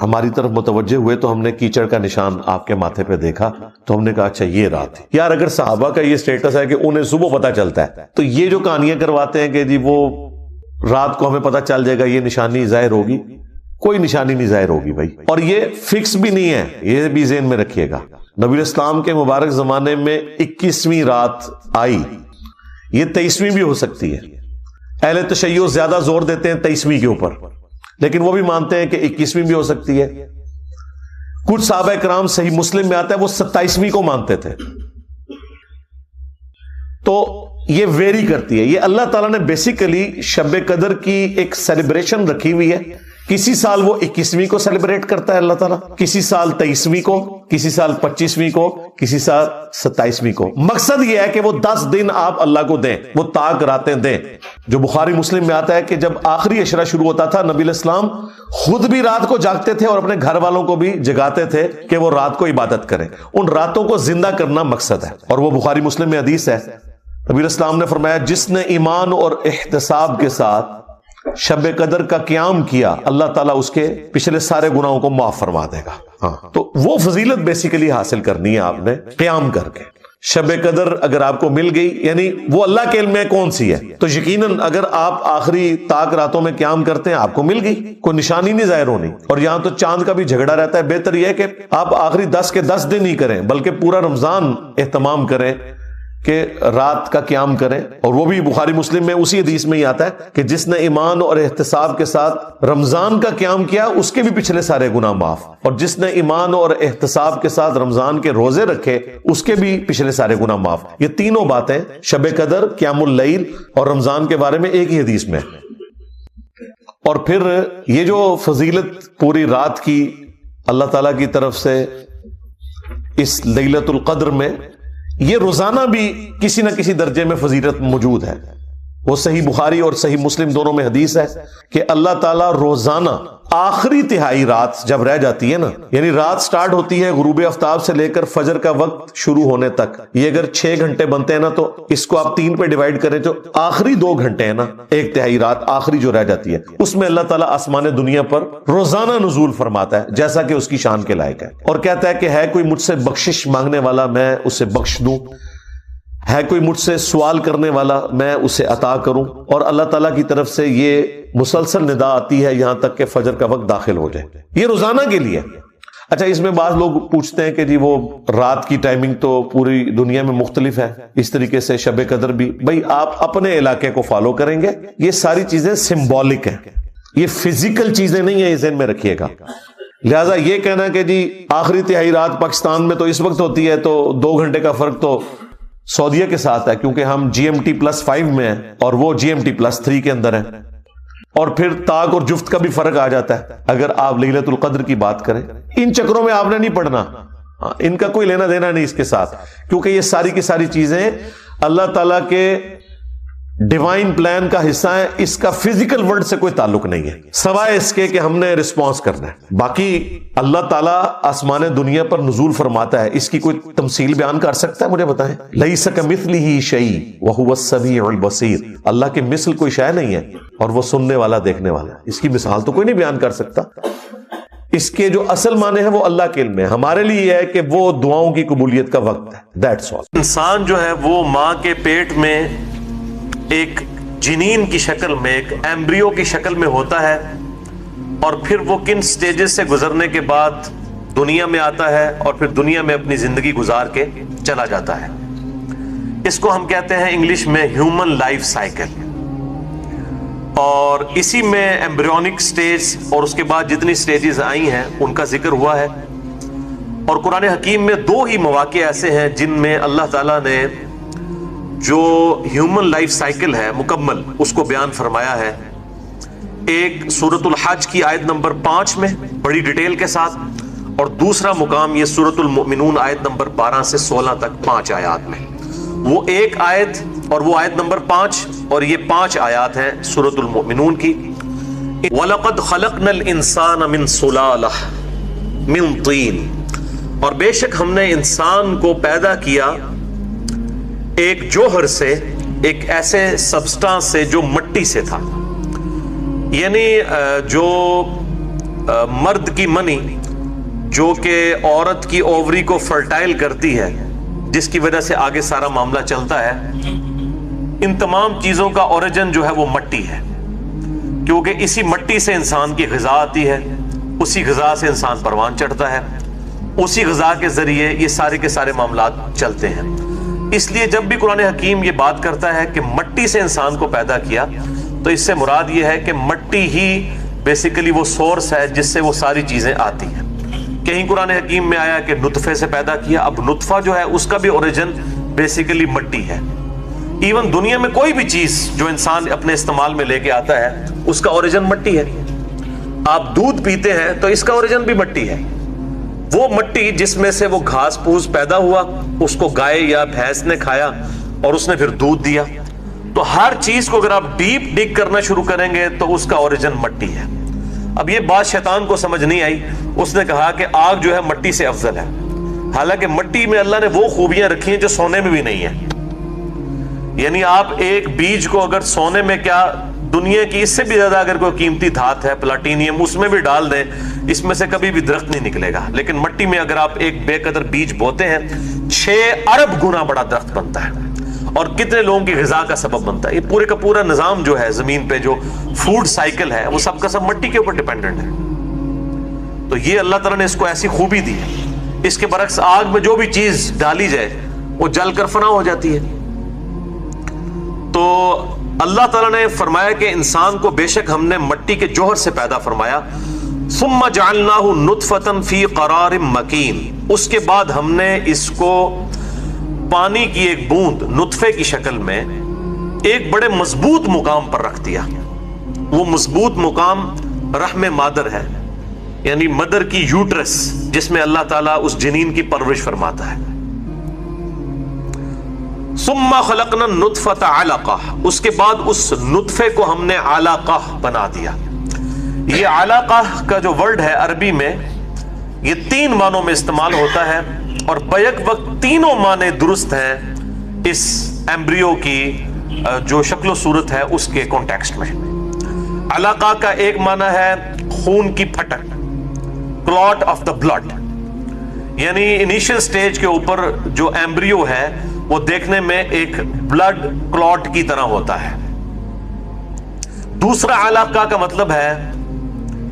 ہماری طرف متوجہ ہوئے تو ہم نے کیچڑ کا نشان آپ کے ماتھے پہ دیکھا. تو ہم نے کہا اچھا یہ رات ہے. یار اگر صحابہ کا یہ سٹیٹس ہے کہ انہیں صبح پتا چلتا ہے, تو یہ جو کہانیاں کرواتے ہیں کہ جی وہ رات کو ہمیں پتا چل جائے گا یہ نشانی ظاہر ہوگی, کوئی نشانی نہیں ظاہر ہوگی بھائی. اور یہ فکس بھی نہیں ہے, یہ بھی ذہن میں رکھیے گا. نبی الاسلام کے مبارک زمانے میں 21ویں رات آئی, یہ 23ویں بھی ہو سکتی ہے. اہل تشیع زیادہ زور دیتے ہیں 23ویں کے اوپر, لیکن وہ بھی مانتے ہیں کہ 21ویں بھی ہو سکتی ہے. کچھ صحابہ کرام صحیح مسلم میں آتا ہے وہ 27ویں کو مانتے تھے. تو یہ ویری کرتی ہے. یہ اللہ تعالیٰ نے بیسیکلی شب قدر کی ایک سیلیبریشن رکھی ہوئی ہے. کسی سال وہ 21ویں کو سیلیبریٹ کرتا ہے اللہ تعالیٰ, کسی سال 23ویں کو, کسی سال 25ویں کو, کسی سال 27ویں کو. مقصد یہ ہے کہ وہ 10 دن آپ اللہ کو دیں, وہ تاک راتیں دیں. جو بخاری مسلم میں آتا ہے کہ جب آخری عشرہ شروع ہوتا تھا نبی الاسلام خود بھی رات کو جاگتے تھے اور اپنے گھر والوں کو بھی جگاتے تھے کہ وہ رات کو عبادت کریں. ان راتوں کو زندہ کرنا مقصد ہے, اور وہ بخاری مسلم میں حدیث ہے. نبی الاسلام نے فرمایا جس نے ایمان اور احتساب کے ساتھ شب قدر کا قیام کیا اللہ تعالیٰ اس کے پچھلے سارے گناہوں کو معاف فرما دے گا. تو وہ فضیلت بیسیکلی حاصل کرنی ہے آپ نے قیام کر کے. شب قدر اگر آپ کو مل گئی, یعنی وہ اللہ کے علم میں کون سی ہے, تو یقیناً اگر آپ آخری تاک راتوں میں قیام کرتے ہیں آپ کو مل گئی, کوئی نشانی نہیں ظاہر ہونی. اور یہاں تو چاند کا بھی جھگڑا رہتا ہے. بہتر یہ ہے کہ آپ آخری 10 کے 10 دن ہی کریں, بلکہ پورا رمضان اہتمام کریں کہ رات کا قیام کریں. اور وہ بھی بخاری مسلم میں اسی حدیث میں ہی آتا ہے کہ جس نے ایمان اور احتساب کے ساتھ رمضان کا قیام کیا اس کے بھی پچھلے سارے گناہ معاف, اور جس نے ایمان اور احتساب کے ساتھ رمضان کے روزے رکھے اس کے بھی پچھلے سارے گناہ معاف. یہ تینوں باتیں شب قدر, قیام اللیل اور رمضان کے بارے میں ایک ہی حدیث میں. اور پھر یہ جو فضیلت پوری رات کی اللہ تعالی کی طرف سے اس لیلۃ القدر میں, یہ روزانہ بھی کسی نہ کسی درجے میں فضیلت موجود ہے. وہ صحیح بخاری اور صحیح مسلم دونوں میں حدیث ہے کہ اللہ تعالیٰ روزانہ آخری تہائی رات جب رہ جاتی ہے نا, یعنی رات سٹارٹ ہوتی ہے غروب آفتاب سے لے کر فجر کا وقت شروع ہونے تک, یہ اگر 6 گھنٹے بنتے ہیں نا تو اس کو آپ 3 پہ ڈیوائیڈ کریں تو آخری 2 گھنٹے ہیں نا, ایک تہائی رات آخری جو رہ جاتی ہے اس میں اللہ تعالیٰ آسمان دنیا پر روزانہ نزول فرماتا ہے جیسا کہ اس کی شان کے لائق ہے, اور کہتا ہے کہ ہے کوئی مجھ سے بخشش مانگنے والا میں اسے بخش دوں, ہے کوئی مجھ سے سوال کرنے والا میں اسے عطا کروں. اور اللہ تعالیٰ کی طرف سے یہ مسلسل ندا آتی ہے یہاں تک کہ فجر کا وقت داخل ہو جائے. یہ روزانہ کے لیے. اچھا، اس میں بعض لوگ پوچھتے ہیں کہ جی وہ رات کی ٹائمنگ تو پوری دنیا میں مختلف ہے، اس طریقے سے شب قدر بھی. بھائی آپ اپنے علاقے کو فالو کریں گے، یہ ساری چیزیں سمبولک ہیں، یہ فزیکل چیزیں نہیں ہیں، یہ ذہن میں رکھیے گا. لہٰذا یہ کہنا کہ جی آخری تہائی رات پاکستان میں تو اس وقت ہوتی ہے تو 2 گھنٹے کا فرق تو سعودیہ کے ساتھ ہے، کیونکہ ہم GMT+5 میں ہیں اور وہ GMT+3 کے اندر ہیں. اور پھر طاق اور جفت کا بھی فرق آ جاتا ہے اگر آپ لیلۃ القدر کی بات کریں. ان چکروں میں آپ نے نہیں پڑھنا، ان کا کوئی لینا دینا نہیں اس کے ساتھ، کیونکہ یہ ساری کی ساری چیزیں اللہ تعالیٰ کے ڈیوائن پلان کا حصہ ہے. اس کا فزیکل ورلڈ سے کوئی تعلق نہیں ہے، سوائے اس کے کہ ہم نے رسپانس کرنا ہے. باقی اللہ تعالیٰ آسمان دنیا پر نزول فرماتا ہے، اس کی کوئی تمثیل بیان کر سکتا ہے؟ مجھے بتائیں. لیس کمثلہ شیء وہو السمیع البصیر. اللہ کے مثل کوئی شے نہیں ہے اور وہ سننے والا دیکھنے والا ہے. اس کی مثال تو کوئی نہیں بیان کر سکتا. اس کے جو اصل معنی ہے وہ اللہ کے علم ہے. ہمارے لیے یہ ہے کہ وہ دعاؤں کی قبولیت کا وقت ہے. That's all. انسان جو ہے وہ ماں کے پیٹ میں ایک جنین کی شکل میں، ایک ایمبریو کی شکل میں ہوتا ہے، اور پھر وہ کن سٹیجز سے گزرنے کے بعد دنیا میں آتا ہے اور پھر دنیا میں اپنی زندگی گزار کے چلا جاتا ہے. اس کو ہم کہتے ہیں انگلش میں ہیومن لائف سائیکل. اور اسی میں ایمبریونک سٹیج اور اس کے بعد جتنی سٹیجز آئی ہیں ان کا ذکر ہوا ہے. اور قرآن حکیم میں 2 ہی مواقع ایسے ہیں جن میں اللہ تعالیٰ نے جو ہیومن لائف سائیکل ہے مکمل اس کو بیان فرمایا ہے. ایک سورۃ الحج کی آیت نمبر 5 میں بڑی ڈیٹیل کے ساتھ، اور دوسرا مقام یہ سورۃ المؤمنون آیت نمبر 12 سے 16 تک 5 آیات میں. وہ ایک آیت اور وہ آیت نمبر 5 اور یہ 5 آیات ہیں سورۃ المؤمنون کی. وَلَقَدْ خَلَقْنَا الْإِنسَانَ مِنْ صُلَالَةٍ مِنْ طِينٍ. اور بے شک ہم نے انسان کو پیدا کیا ایک جوہر سے، ایک ایسے سبسٹانس سے جو مٹی سے تھا. یعنی جو مرد کی منی جو کہ عورت کی اووری کو فرٹائل کرتی ہے، جس کی وجہ سے آگے سارا معاملہ چلتا ہے، ان تمام چیزوں کا اوریجن جو ہے وہ مٹی ہے. کیونکہ اسی مٹی سے انسان کی غذا آتی ہے، اسی غذا سے انسان پروان چڑھتا ہے، اسی غذا کے ذریعے یہ سارے کے سارے معاملات چلتے ہیں. اس لیے جب بھی قرآن حکیم یہ بات کرتا ہے کہ مٹی سے انسان کو پیدا کیا، تو اس سے مراد یہ ہے کہ مٹی ہی بیسیکلی وہ سورس ہے جس سے وہ ساری چیزیں آتی ہیں. کہیں قرآن حکیم میں آیا کہ نطفے سے پیدا کیا. اب نطفہ جو ہے اس کا بھی اوریجن بیسیکلی مٹی ہے. ایون دنیا میں کوئی بھی چیز جو انسان اپنے استعمال میں لے کے آتا ہے اس کا اوریجن مٹی ہے. آپ دودھ پیتے ہیں تو اس کا اوریجن بھی مٹی ہے. وہ مٹی جس میں سے وہ گھاس پھوس پیدا ہوا، اس کو گائے یا بھینس نے کھایا اور اس نے پھر دودھ دیا. تو ہر چیز کو اگر آپ ڈیپ ڈگ کرنا شروع کریں گے تو اس کا اوریجن مٹی ہے. اب یہ بات شیطان کو سمجھ نہیں آئی. اس نے کہا کہ آگ جو ہے مٹی سے افضل ہے، حالانکہ مٹی میں اللہ نے وہ خوبیاں رکھی ہیں جو سونے میں بھی نہیں ہیں. یعنی آپ ایک بیج کو اگر سونے میں کیا دنیا کی اس سے بھی زیادہ اگر کوئی قیمتی دھات ہے پلاٹینیم اس میں بھی ڈال دیں، اس میں سے کبھی بھی درخت نہیں نکلے گا. لیکن مٹی میں اگر آپ ایک بے قدر بیج بوتے ہیں 6 ارب گنا بڑا درخت بنتا ہے اور کتنے لوگوں کی غذا کا سبب بنتا ہے. یہ پورے کا پورا نظام جو ہے زمین پہ جو فوڈ سائیکل ہے وہ سب کا سب مٹی کے اوپر ڈیپینڈنٹ ہے. تو یہ اللہ تعالیٰ نے اس کو ایسی خوبی دی ہے. اس کے برعکس آگ میں جو بھی چیز ڈالی جائے وہ جل کر فنا ہو جاتی ہے. تو اللہ تعالیٰ نے فرمایا کہ انسان کو بے شک ہم نے مٹی کے جوہر سے پیدا فرمایا. ثم جعلناہ نطفۃ فی قرار مکین. اس کے بعد ہم نے اس کو پانی کی ایک بوند نطفے کی شکل میں ایک بڑے مضبوط مقام پر رکھ دیا. وہ مضبوط مقام رحم مادر ہے، یعنی مدر کی یوٹرس جس میں اللہ تعالیٰ اس جنین کی پرورش فرماتا ہے. ثم خلقنا النطفۃ علقہ. اس کے بعد اس نطفے کو ہم نے علقہ بنا دیا. یہ علقہ کا جو ورڈ ہے عربی میں یہ 3 معنوں میں استعمال ہوتا ہے اور بیک وقت تینوں معنی درست ہیں اس ایمبریو کی جو شکل و صورت ہے اس کے کانٹیکسٹ میں. علقہ کا ایک معنی ہے خون کی پھٹک، کلاٹ آف دا بلڈ، یعنی انیشل سٹیج کے اوپر جو ایمبریو ہے وہ دیکھنے میں ایک بلڈ کلاٹ کی طرح ہوتا ہے. دوسرا علقہ کا مطلب ہے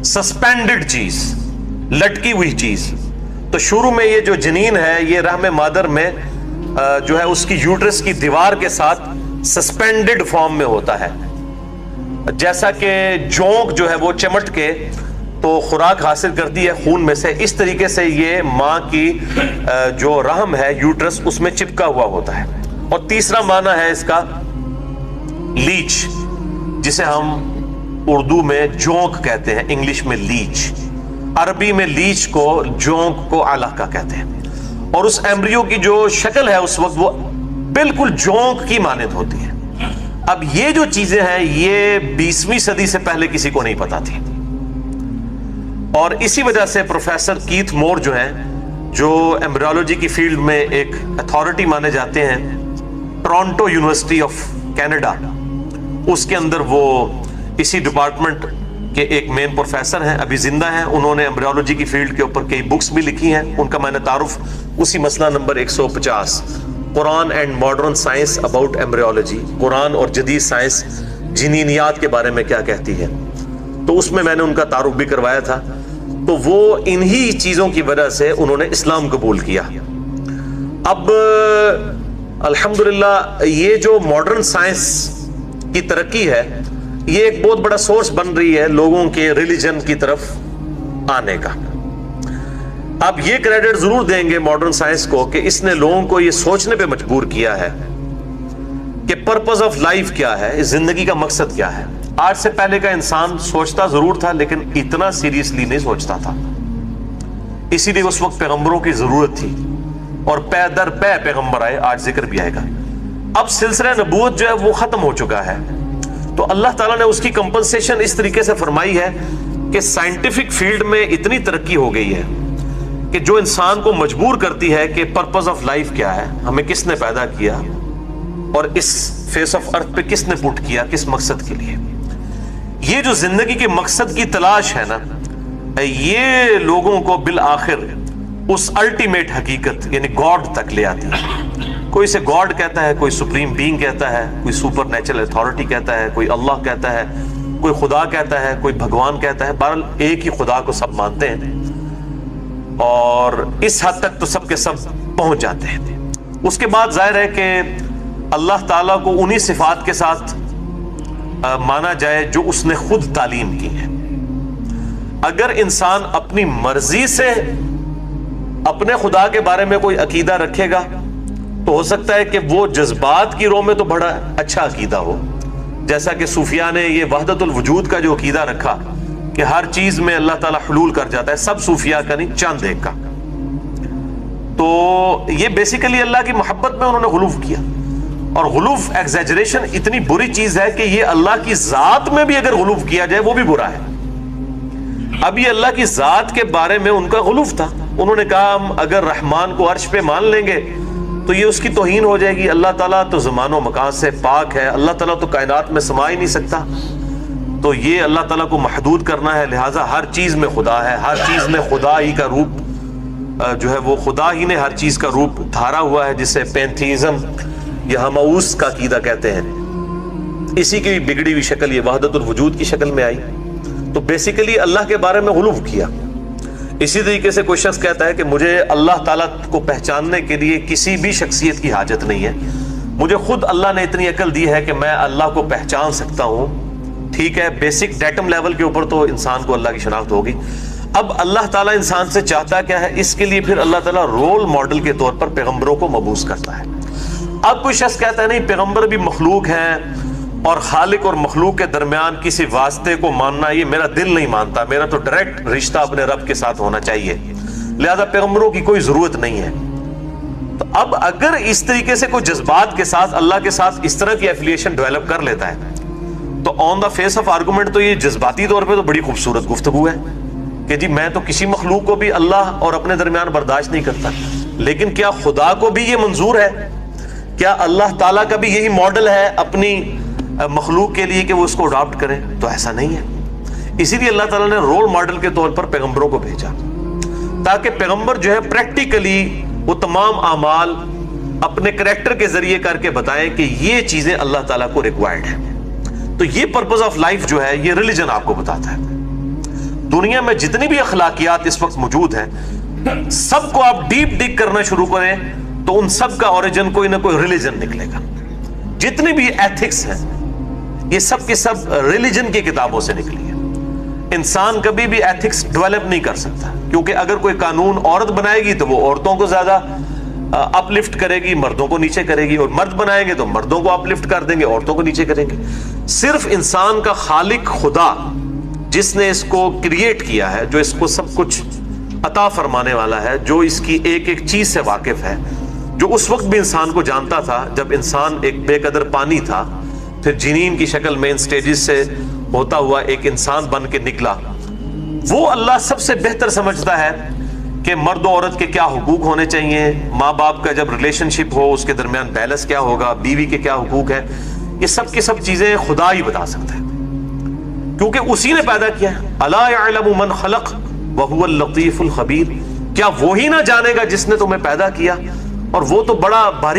سسپینڈڈ چیز، لٹکی ہوئی چیز. تو شروع میں یہ جو جنین ہے یہ رحم مادر میں جو ہے اس کی یوٹرس کی دیوار کے ساتھ سسپینڈڈ فارم میں ہوتا ہے، جیسا کہ جونک جو ہے وہ چمٹ کے تو خوراک حاصل کرتی ہے خون میں سے، اس طریقے سے یہ ماں کی جو رحم ہے یوٹرس اس میں چپکا ہوا ہوتا ہے۔ اور تیسرا معنی ہے اس کا لیچ، جسے ہم اردو میں جونک کہتے ہیں، انگلش میں لیچ، عربی میں لیچ کو جونک کو علاقہ کہتے ہیں۔ اور اس ایمبریو کی جو شکل ہے اس وقت وہ بالکل جونک کی مانند ہوتی ہے۔ اب یہ جو چیزیں ہیں یہ 20ویں صدی سے پہلے کسی کو نہیں پتا تھی، اور اسی وجہ سے پروفیسر کیتھ مور جو ہیں، جو ایمبریولوجی کی فیلڈ میں ایک اتھارٹی مانے جاتے ہیں، ٹورنٹو یونیورسٹی آف کینیڈا، اس کے اندر وہ اسی ڈپارٹمنٹ کے ایک مین پروفیسر ہیں، ابھی زندہ ہیں۔ انہوں نے ایمبریولوجی کی فیلڈ کے اوپر کئی بکس بھی لکھی ہیں، ان کا میں نے تعارف اسی مسئلہ نمبر 150 قرآن and modern science about embryology, قرآن اور جدید سائنس جنینیات کے بارے میں کیا کہتی ہے، تو اس میں نے ان کا تعارف بھی کروایا تھا۔ تو وہ انہی چیزوں کی وجہ سے انہوں نے اسلام قبول کیا۔ اب الحمدللہ یہ جو ماڈرن سائنس کی ترقی ہے یہ ایک بہت بڑا سورس بن رہی ہے لوگوں کے ریلیجن کی طرف آنے کا۔ اب یہ کریڈٹ ضرور دیں گے ماڈرن سائنس کو کہ اس نے لوگوں کو یہ سوچنے پہ مجبور کیا ہے کہ پرپز آف لائف کیا ہے، اس زندگی کا مقصد کیا ہے۔ آج سے پہلے کا انسان سوچتا ضرور تھا لیکن اتنا سیریسلی نہیں سوچتا تھا، اسی لیے اس وقت پیغمبروں کی ضرورت تھی، اور پے در پے پیغمبر آئے، آج ذکر بھی آئے گا۔ اب سلسلہ نبوت جو ہے وہ ختم ہو چکا ہے، تو اللہ تعالیٰ نے اس کی کمپنسیشن اس طریقے سے فرمائی ہے کہ سائنٹیفک فیلڈ میں اتنی ترقی ہو گئی ہے کہ جو انسان کو مجبور کرتی ہے کہ پرپز آف لائف کیا ہے، ہمیں کس نے پیدا کیا اور اس فیس آف ارتھ پہ کس نے پٹ کیا، کس مقصد کے لیے۔ یہ جو زندگی کے مقصد کی تلاش ہے نا، یہ لوگوں کو بالآخر اس الٹیمیٹ حقیقت یعنی گاڈ تک لے آتی ہے۔ کوئی اسے گاڈ کہتا ہے، کوئی سپریم بینگ کہتا ہے، کوئی سپر نیچرل اتھارٹی کہتا ہے، کوئی اللہ کہتا ہے، کوئی خدا کہتا ہے، کوئی بھگوان کہتا ہے، بہرحال ایک ہی خدا کو سب مانتے ہیں، اور اس حد تک تو سب کے سب پہنچ جاتے ہیں۔ اس کے بعد ظاہر ہے کہ اللہ تعالیٰ کو انہی صفات کے ساتھ مانا جائے جو اس نے خود تعلیم کی ہے۔ اگر انسان اپنی مرضی سے اپنے خدا کے بارے میں کوئی عقیدہ رکھے گا تو ہو سکتا ہے کہ وہ جذبات کی رو میں تو بڑا اچھا عقیدہ ہو، جیسا کہ صوفیاء نے یہ وحدت الوجود کا جو عقیدہ رکھا کہ ہر چیز میں اللہ تعالیٰ حلول کر جاتا ہے، سب صوفیاء کا نہیں، چند ایک کا۔ تو یہ بیسیکلی اللہ کی محبت میں انہوں نے غلوف کیا، اور غلوف ایگزیجریشن اتنی بری چیز ہے کہ یہ اللہ کی ذات میں بھی اگر غلوف کیا جائے وہ بھی برا ہے۔ اب یہ اللہ کی ذات کے بارے میں ان کا غلوف تھا، انہوں نے کہا ہم اگر رحمان کو عرش پہ مان لیں گے تو یہ اس کی توہین ہو جائے گی، اللہ تعالیٰ تو زمان و مکان سے پاک ہے، اللہ تعالیٰ تو کائنات میں سما ہی نہیں سکتا، تو یہ اللہ تعالیٰ کو محدود کرنا ہے، لہٰذا ہر چیز میں خدا ہے، ہر چیز میں خدا ہی کا روپ جو ہے وہ خدا ہی نے ہر چیز کا روپ دھارا ہوا ہے، جسے پینتھیزم یا ہماؤس کا عقیدہ کہتے ہیں۔ اسی کی بگڑی ہوئی شکل یہ وحدت الوجود کی شکل میں آئی، تو بیسیکلی اللہ کے بارے میں غلوف کیا۔ اسی طریقے سے کوئی شخص کہتا ہے کہ مجھے اللہ تعالیٰ کو پہچاننے کے لیے کسی بھی شخصیت کی حاجت نہیں ہے، مجھے خود اللہ نے اتنی عقل دی ہے کہ میں اللہ کو پہچان سکتا ہوں۔ ٹھیک ہے، بیسک ڈیٹم لیول کے اوپر تو انسان کو اللہ کی شناخت ہوگی۔ اب اللہ تعالیٰ انسان سے چاہتا کیا ہے، اس کے لیے پھر اللہ تعالیٰ رول ماڈل کے طور پر پیغمبروں کو مبعوث کرتا ہے۔ اب کوئی شخص کہتا ہے نہیں، پیغمبر بھی مخلوق ہیں اور خالق اور مخلوق کے درمیان کسی واسطے کو ماننا یہ میرا دل نہیں مانتا، میرا تو ڈائریکٹ رشتہ اپنے رب کے ساتھ ہونا چاہیے، لہذا پیغمبروں کی کوئی ضرورت نہیں ہے۔ تو اب اگر اس طریقے سے کوئی جذبات کے ساتھ اللہ کے ساتھ اس طرح کی ایفیلیشن ڈیولپ کر لیتا ہے تو آن دا فیس آف آرگومنٹ تو یہ جذباتی طور پہ تو بڑی خوبصورت گفتگو ہے کہ جی میں تو کسی مخلوق کو بھی اللہ اور اپنے درمیان برداشت نہیں کرتا، لیکن کیا خدا کو بھی یہ منظور ہے؟ کیا اللہ تعالیٰ کا بھی یہی ماڈل ہے اپنی مخلوق کے لیے کہ وہ اس کو اڈاپٹ کریں؟ تو ایسا نہیں ہے۔ اسی لیے اللہ تعالیٰ نے رول ماڈل کے طور پر پیغمبروں کو بھیجا تاکہ پیغمبر جو ہے پریکٹیکلی وہ تمام اعمال اپنے کریکٹر کے ذریعے کر کے بتائیں کہ یہ چیزیں اللہ تعالیٰ کو ریکوائرڈ ہیں۔ تو یہ پرپز آف لائف جو ہے یہ ریلیجن آپ کو بتاتا ہے۔ دنیا میں جتنی بھی اخلاقیات اس وقت موجود ہیں سب کو آپ ڈیپ ڈگ کرنا شروع کریں تو ان سب کا اوریجن کوئی نہ کوئی ریلیجن نکلے گا. جتنی بھی ایتھکس ہیں یہ سب کے سب ریلیجن کی کتابوں سے نکلی ہے. انسان کبھی بھی ایتھکس ڈیولپ نہیں کر سکتا، کیونکہ اگر کوئی قانون عورت بنائے گی تو وہ عورتوں کو زیادہ اپ لفٹ کرے گی، مردوں کو نیچے کرے گی، اور مرد بنائیں گے تو مردوں کو اپ لفٹ کر دیں گے، عورتوں کو نیچے کریں گے. صرف انسان کا خالق خدا جس نے اس کو کریٹ کیا ہے، جو اس کو سب کچھ عطا فرمانے والا ہے، جو اس کی ایک ایک چیز سے واقف ہے، جو اس وقت بھی انسان کو جانتا تھا جب انسان ایک بے قدر پانی تھا، پھر جنین کی شکل میں ان سٹیجز سے ہوتا ہوا ایک انسان بن کے نکلا. وہ اللہ سب سے بہتر سمجھتا ہے کہ مرد و عورت کے کیا حقوق ہونے چاہیے، ماں باپ کا جب ریلیشن شپ ہو اس کے درمیان بیلنس کیا ہوگا، بیوی کے کیا حقوق ہیں. یہ سب کی سب چیزیں خدا ہی بتا سکتا ہے، کیونکہ اسی نے پیدا کیا ہے. الا یعلم من خلق وهو اللطیف الخبیر. کیا وہی نہ جانے گا جس نے تمہیں پیدا کیا، اور وہ تو بڑا باریک